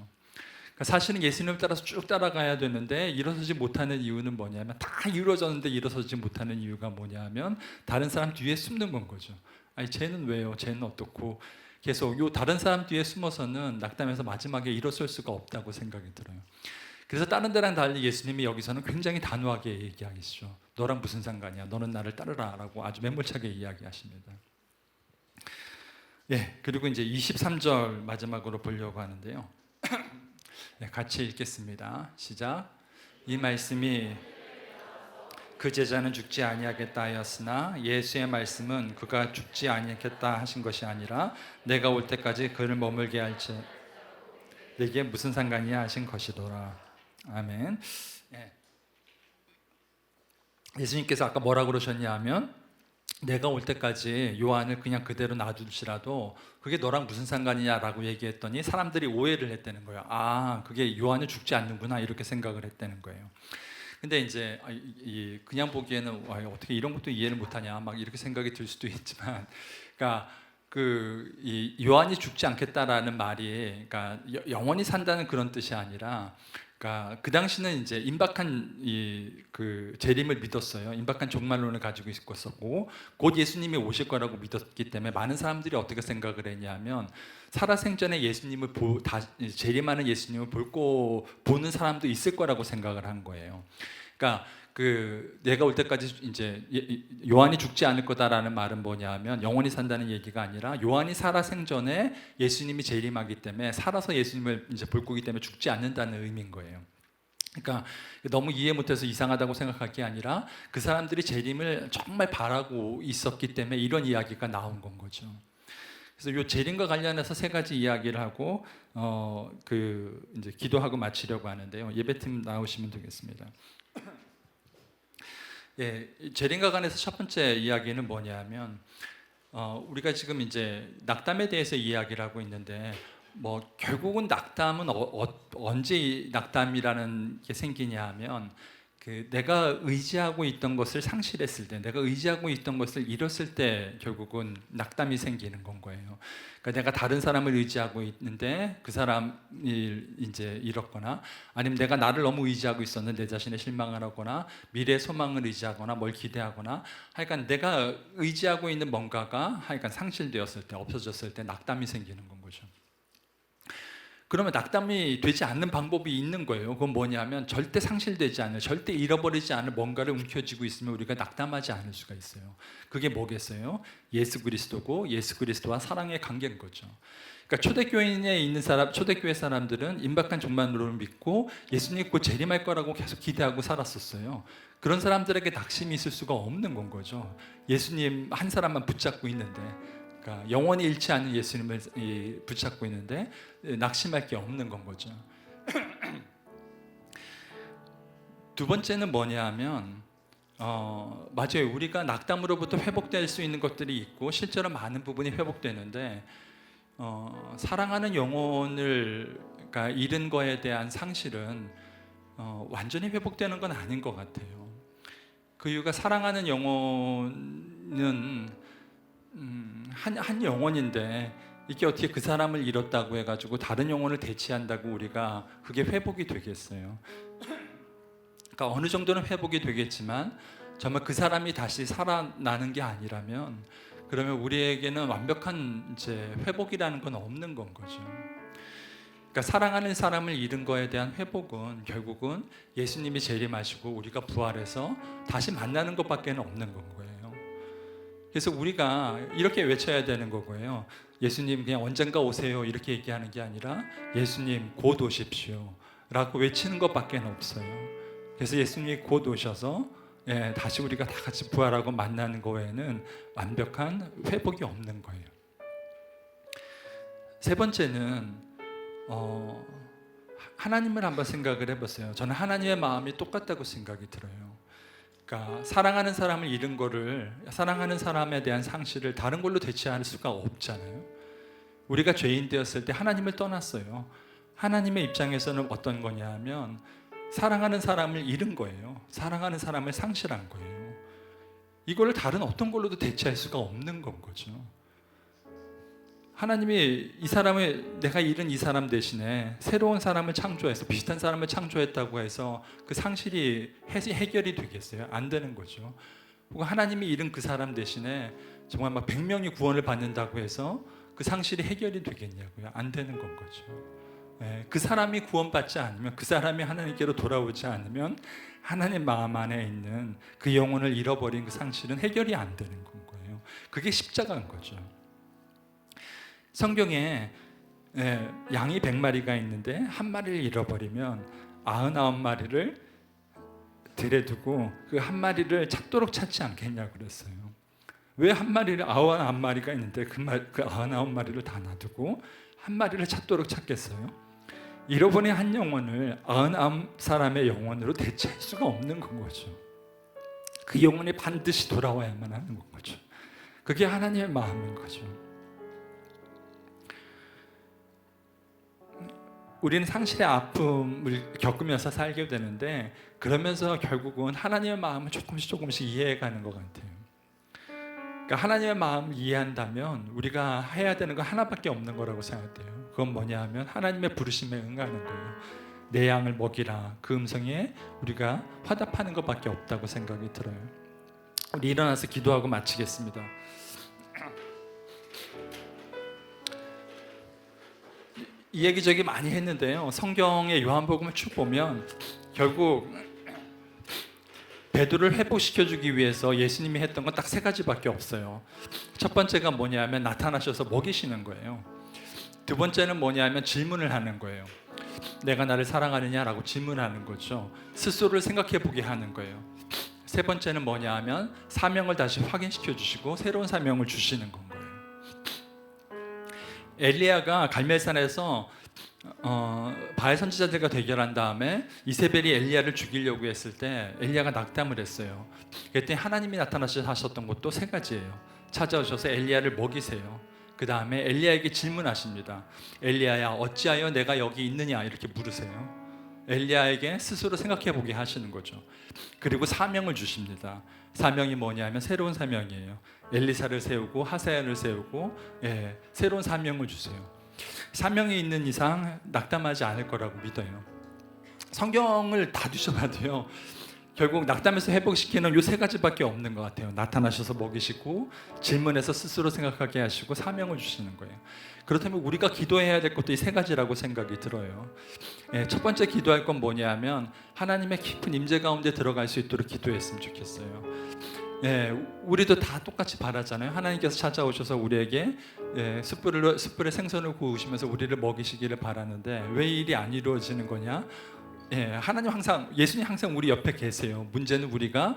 그러니까 사실은 예수님을 따라서 쭉 따라가야 되는데 일어서지 못하는 이유는 뭐냐면 다 이루어졌는데 일어서지 못하는 이유가 뭐냐면 다른 사람 뒤에 숨는 건 거죠. 아니 쟤는 왜요? 쟤는 어떻고 계속 요 다른 사람 뒤에 숨어서는 낙담해서 마지막에 일어설 수가 없다고 생각이 들어요. 그래서 다른 데랑 달리 예수님이 여기서는 굉장히 단호하게 얘기하시죠. 너랑 무슨 상관이야? 너는 나를 따르라라고 아주 매몰차게 이야기하십니다. 그리고 이제 23절 마지막으로 보려고 하는데요. 같이 읽겠습니다. 시작. 이 말씀이 그 제자는 죽지 아니하겠다 하였으나 예수의 말씀은 그가 죽지 아니하겠다 하신 것이 아니라 내가 올 때까지 그를 머물게 할지 내게 무슨 상관이야 하신 것이더라. 아멘. 예수님께서 아까 뭐라고 그러셨냐 하면 내가 올 때까지 요한을 그냥 그대로 놔둘지라도 그게 너랑 무슨 상관이냐라고 얘기했더니 사람들이 오해를 했다는 거예요. 아, 그게 요한은 죽지 않는구나 이렇게 생각을 했다는 거예요. 근데 이제 그냥 보기에는 어떻게 이런 것도 이해를 못하냐 막 이렇게 생각이 들 수도 있지만, 그러니까 이 요한이 죽지 않겠다라는 말이 그러니까 영원히 산다는 그런 뜻이 아니라, 그러니까 그 당시는 이제 임박한 그 재림을 믿었어요. 임박한 종말론을 가지고 있었고 곧 예수님이 오실 거라고 믿었기 때문에 많은 사람들이 어떻게 생각을 했냐면 살아생전에 예수님을 재림하는 예수님을 보는 사람도 있을 거라고 생각을 한 거예요. 그러니까 내가 올 때까지 이제 요한이 죽지 않을 거다라는 말은 뭐냐면 영원히 산다는 얘기가 아니라 요한이 살아생전에 예수님이 재림하기 때문에 살아서 예수님을 이제 볼 거기 때문에 죽지 않는다는 의미인 거예요. 그러니까 너무 이해 못해서 이상하다고 생각할 게 아니라 그 사람들이 재림을 정말 바라고 있었기 때문에 이런 이야기가 나온 건 거죠. 그래서 이 재림과 관련해서 세 가지 이야기를 하고 이제 기도하고 마치려고 하는데요. 예배팀 나오시면 되겠습니다. 재림과 관해서 첫 번째 이야기는 뭐냐면 우리가 지금 이제 낙담에 대해서 이야기를 하고 있는데 결국은 낙담은 언제 낙담이라는 게 생기냐 하면 내가 의지하고 있던 것을 상실했을 때, 내가 의지하고 있던 것을 잃었을 때 결국은 낙담이 생기는 건 거예요. 그러니까 내가 다른 사람을 의지하고 있는데 그 사람을 이제 잃었거나, 아니면 내가 나를 너무 의지하고 있었는데 내 자신의 실망을 하거나, 미래 소망을 의지하거나 뭘 기대하거나, 하여간 내가 의지하고 있는 뭔가가 하여간 상실되었을 때, 없어졌을 때 낙담이 생기는 건 거죠. 그러면 낙담이 되지 않는 방법이 있는 거예요. 그건 뭐냐면 절대 상실되지 않을, 절대 잃어버리지 않을 뭔가를 움켜쥐고 있으면 우리가 낙담하지 않을 수가 있어요. 그게 뭐겠어요? 예수 그리스도고 예수 그리스도와 사랑의 관계인 거죠. 그러니까 초대교인에 있는 초대교회 사람들은 임박한 종말론을 믿고 예수님 곧 재림할 거라고 계속 기대하고 살았었어요. 그런 사람들에게 낙심이 있을 수가 없는 건 거죠. 예수님 한 사람만 붙잡고 있는데, 그러니까 영원히 잃지 않는 예수님을 붙잡고 있는데 낙심할 게 없는 건 거죠. 두 번째는 뭐냐 하면 맞아요. 우리가 낙담으로부터 회복될 수 있는 것들이 있고 실제로 많은 부분이 회복되는데 사랑하는 영혼을 잃은 거에 대한 상실은 완전히 회복되는 건 아닌 것 같아요. 그 이유가 사랑하는 영혼은 한 영혼인데 이게 어떻게 그 사람을 잃었다고 해가지고 다른 영혼을 대체한다고 우리가 그게 회복이 되겠어요? 그러니까 어느 정도는 회복이 되겠지만 정말 그 사람이 다시 살아나는 게 아니라면 그러면 우리에게는 완벽한 이제 회복이라는 건 없는 건 거죠. 그러니까 사랑하는 사람을 잃은 거에 대한 회복은 결국은 예수님이 재림하시고 우리가 부활해서 다시 만나는 것밖에 없는 건 거예요. 그래서 우리가 이렇게 외쳐야 되는 거고요. 예수님 그냥 언젠가 오세요 이렇게 얘기하는 게 아니라 예수님 곧 오십시오 라고 외치는 것밖에 없어요. 그래서 예수님이 곧 오셔서 다시 우리가 다 같이 부활하고 만나는 거에는 완벽한 회복이 없는 거예요. 세 번째는 하나님을 한번 생각을 해보세요. 저는 하나님의 마음이 똑같다고 생각이 들어요. 그러니까 사랑하는 사람을 잃은 거를, 사랑하는 사람에 대한 상실을 다른 걸로 대체할 수가 없잖아요. 우리가 죄인 되었을 때 하나님을 떠났어요. 하나님의 입장에서는 어떤 거냐 하면 사랑하는 사람을 잃은 거예요. 사랑하는 사람을 상실한 거예요. 이거를 다른 어떤 걸로도 대체할 수가 없는 건 거죠. 하나님이 이 사람을, 내가 잃은 이 사람 대신에 새로운 사람을 창조해서 비슷한 사람을 창조했다고 해서 그 상실이 해결이 되겠어요? 안 되는 거죠. 혹은 하나님이 잃은 그 사람 대신에 정말 막 100명이 구원을 받는다고 해서 그 상실이 해결이 되겠냐고요? 안 되는 건 거죠. 그 사람이 구원받지 않으면, 그 사람이 하나님께로 돌아오지 않으면 하나님 마음 안에 있는 그 영혼을 잃어버린 그 상실은 해결이 안 되는 건 거예요. 그게 십자가인 거죠. 성경에 양이 100마리가 있는데 한 마리를 잃어버리면 99마리를 들에 두고 그 한 마리를 찾도록 찾지 않겠냐고 그랬어요. 왜 한 마리를 99마리가 있는데 그 99마리를 다 놔두고 한 마리를 찾도록 찾겠어요? 잃어버린 한 영혼을 99사람의 영혼으로 대체할 수가 없는 건 거죠. 그 영혼이 반드시 돌아와야만 하는 건 거죠. 그게 하나님의 마음인 거죠. 우리는 상실의 아픔을 겪으면서 살게 되는데 그러면서 결국은 하나님의 마음을 조금씩 이해해가는 것 같아요. 그러니까 하나님의 마음을 이해한다면 우리가 해야 되는 건 하나밖에 없는 거라고 생각돼요. 그건 뭐냐 하면 하나님의 부르심에 응하는 거예요. 내 양을 먹이라, 그 음성에 우리가 화답하는 것밖에 없다고 생각이 들어요. 우리 일어나서 기도하고 마치겠습니다. 이 얘기저기 많이 했는데요. 성경의 요한복음을 쭉 보면 결국 베드로를 회복시켜주기 위해서 예수님이 했던 건 딱 세 가지밖에 없어요. 첫 번째가 뭐냐면 나타나셔서 먹이시는 거예요. 두 번째는 뭐냐면 질문을 하는 거예요. 내가 나를 사랑하느냐라고 질문하는 거죠. 스스로를 생각해 보게 하는 거예요. 세 번째는 뭐냐 하면 사명을 다시 확인시켜 주시고 새로운 사명을 주시는 건 거예요. 엘리야가 갈멜산에서 바알 선지자들과 대결한 다음에 이세벨이 엘리야를 죽이려고 했을 때 엘리야가 낙담을 했어요. 그때 하나님이 나타나셨던 것도 세 가지예요. 찾아오셔서 엘리야를 먹이세요. 그 다음에 엘리야에게 질문하십니다. 엘리야야, 어찌하여 내가 여기 있느냐 이렇게 물으세요. 엘리야에게 스스로 생각해 보게 하시는 거죠. 그리고 사명을 주십니다. 사명이 뭐냐면 새로운 사명이에요. 엘리사를 세우고 하사야를 세우고 새로운 사명을 주세요. 사명이 있는 이상 낙담하지 않을 거라고 믿어요. 성경을 다 뒤져봐도요, 결국 낙담에서 회복시키는 요 세 가지밖에 없는 것 같아요. 나타나셔서 먹이시고 질문해서 스스로 생각하게 하시고 사명을 주시는 거예요. 그렇다면 우리가 기도해야 될 것도 이 세 가지라고 생각이 들어요. 첫 번째 기도할 건 뭐냐면 하나님의 깊은 임재 가운데 들어갈 수 있도록 기도했으면 좋겠어요. 우리도 다 똑같이 바라잖아요. 하나님께서 찾아오셔서 우리에게 숯불에 생선을 구우시면서 우리를 먹이시기를 바라는데 왜 이 일이 안 이루어지는 거냐? 하나님 항상, 예수님 항상 우리 옆에 계세요. 문제는 우리가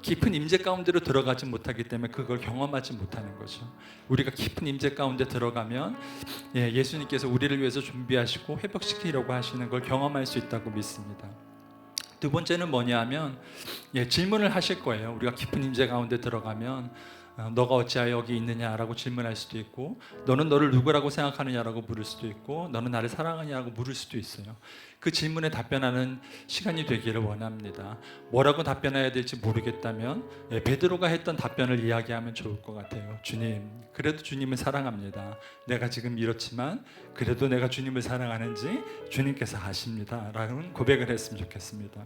깊은 임재 가운데로 들어가지 못하기 때문에 그걸 경험하지 못하는 거죠. 우리가 깊은 임재 가운데 들어가면 예수님께서 우리를 위해서 준비하시고 회복시키려고 하시는 걸 경험할 수 있다고 믿습니다. 두 번째는 뭐냐면 질문을 하실 거예요. 우리가 깊은 임재 가운데 들어가면 너가 어찌하여 여기 있느냐라고 질문할 수도 있고, 너는 너를 누구라고 생각하느냐라고 물을 수도 있고, 너는 나를 사랑하냐고 물을 수도 있어요. 그 질문에 답변하는 시간이 되기를 원합니다. 뭐라고 답변해야 될지 모르겠다면 베드로가 했던 답변을 이야기하면 좋을 것 같아요. 주님, 그래도 주님을 사랑합니다. 내가 지금 이렇지만 그래도 내가 주님을 사랑하는지 주님께서 아십니다 라는 고백을 했으면 좋겠습니다.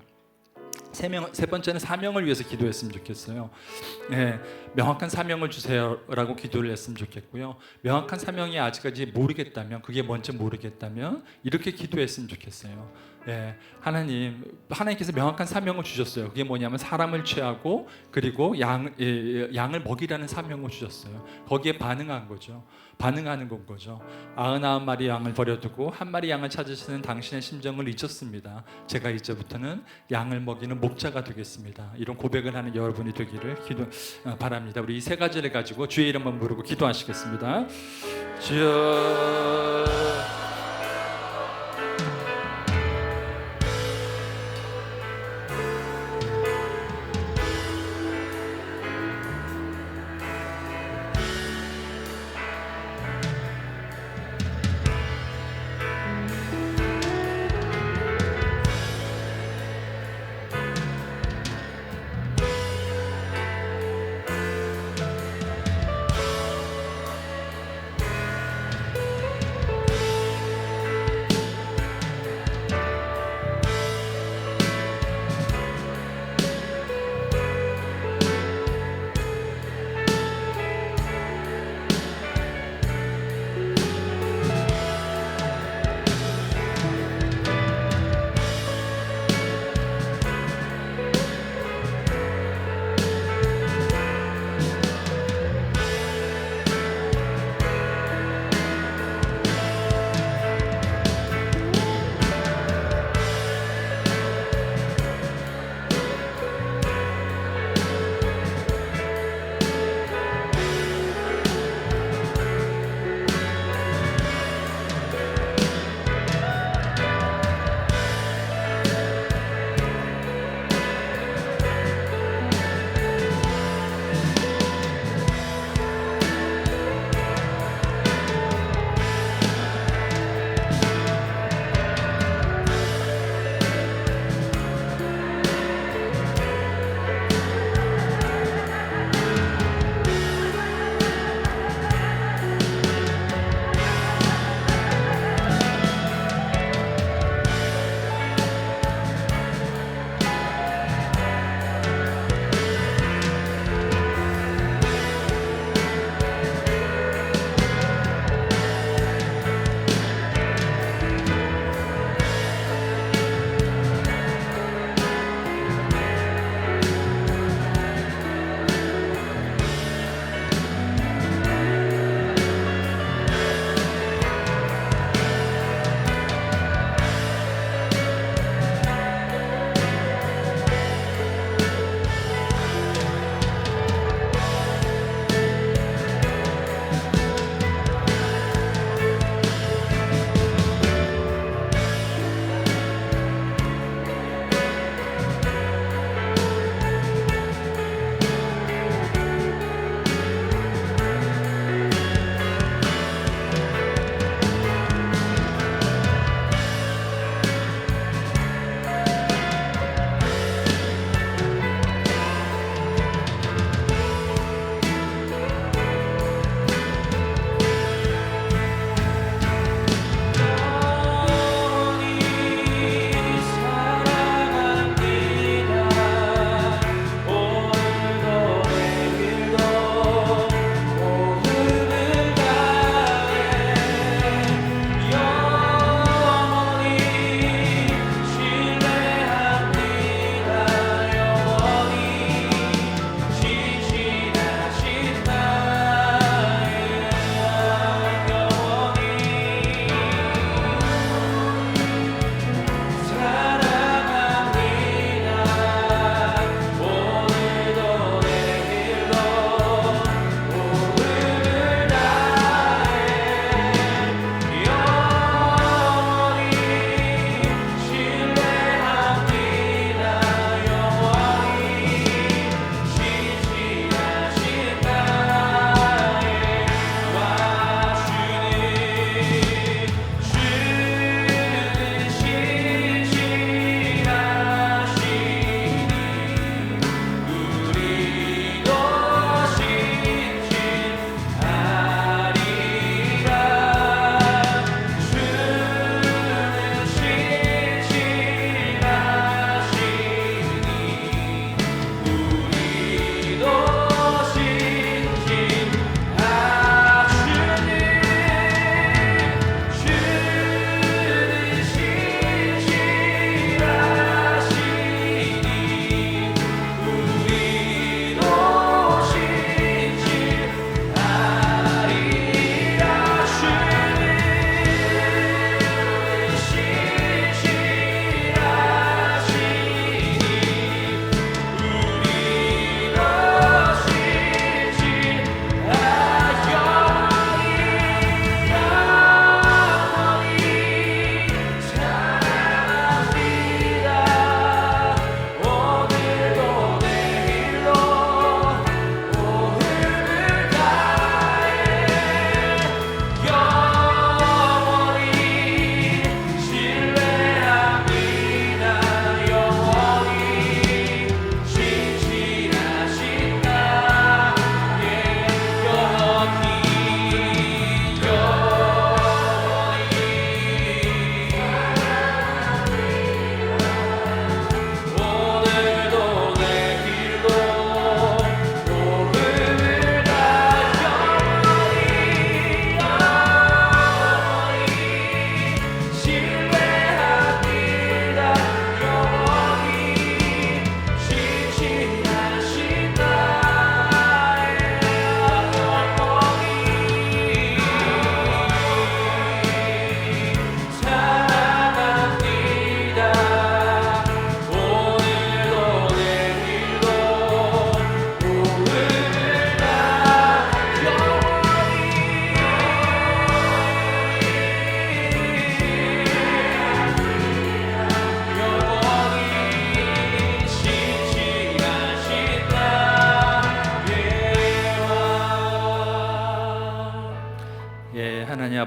세 번째는 사명을 위해서 기도했으면 좋겠어요. 명확한 사명을 주세요라고 기도를 했으면 좋겠고요. 명확한 사명이 아직까지 모르겠다면, 그게 뭔지 모르겠다면 이렇게 기도했으면 좋겠어요. 하나님께서 명확한 사명을 주셨어요. 그게 뭐냐면 사람을 취하고 그리고 양을 먹이라는 사명을 주셨어요. 거기에 반응하는 건 거죠. 99마리 양을 버려두고 한 마리 양을 찾으시는 당신의 심정을 잊었습니다. 제가 이제부터는 양을 먹이는 목자가 되겠습니다. 이런 고백을 하는 여러분이 되기를 바랍니다. 우리 이 세 가지를 가지고 주의 이름만 부르고 기도하시겠습니다. 주여,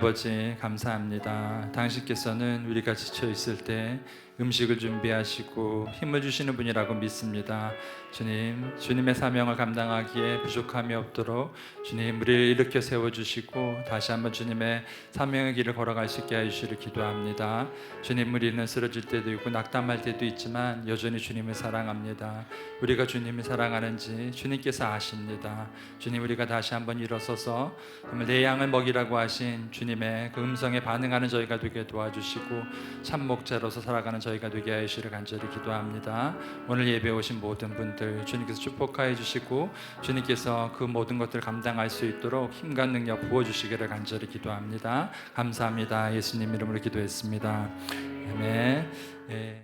아버지 감사합니다. 당신께서는 우리가 지쳐 있을 때 음식을 준비하시고 힘을 주시는 분이라고 믿습니다. 주님, 주님의 사명을 감당하기에 부족함이 없도록 주님 우리를 일으켜 세워주시고 다시 한번 주님의 사명의 길을 걸어갈 수 있게 해주시를 기도합니다. 주님, 우리는 쓰러질 때도 있고 낙담할 때도 있지만 여전히 주님을 사랑합니다. 우리가 주님을 사랑하는지 주님께서 아십니다. 주님, 우리가 다시 한번 일어서서 정말 내 양을 먹이라고 하신 주님의 그 음성에 반응하는 저희가 되게 도와주시고 참 목자로서 살아가는 저희가 되게 하시기를 간절히 기도합니다. 오늘 예배 오신 모든 분들 주님께서 축복하여 주시고 주님께서 그 모든 것들을 감당할 수 있도록 힘과 능력 부어주시기를 간절히 기도합니다. 감사합니다. 예수님 이름으로 기도했습니다. 아멘. 예.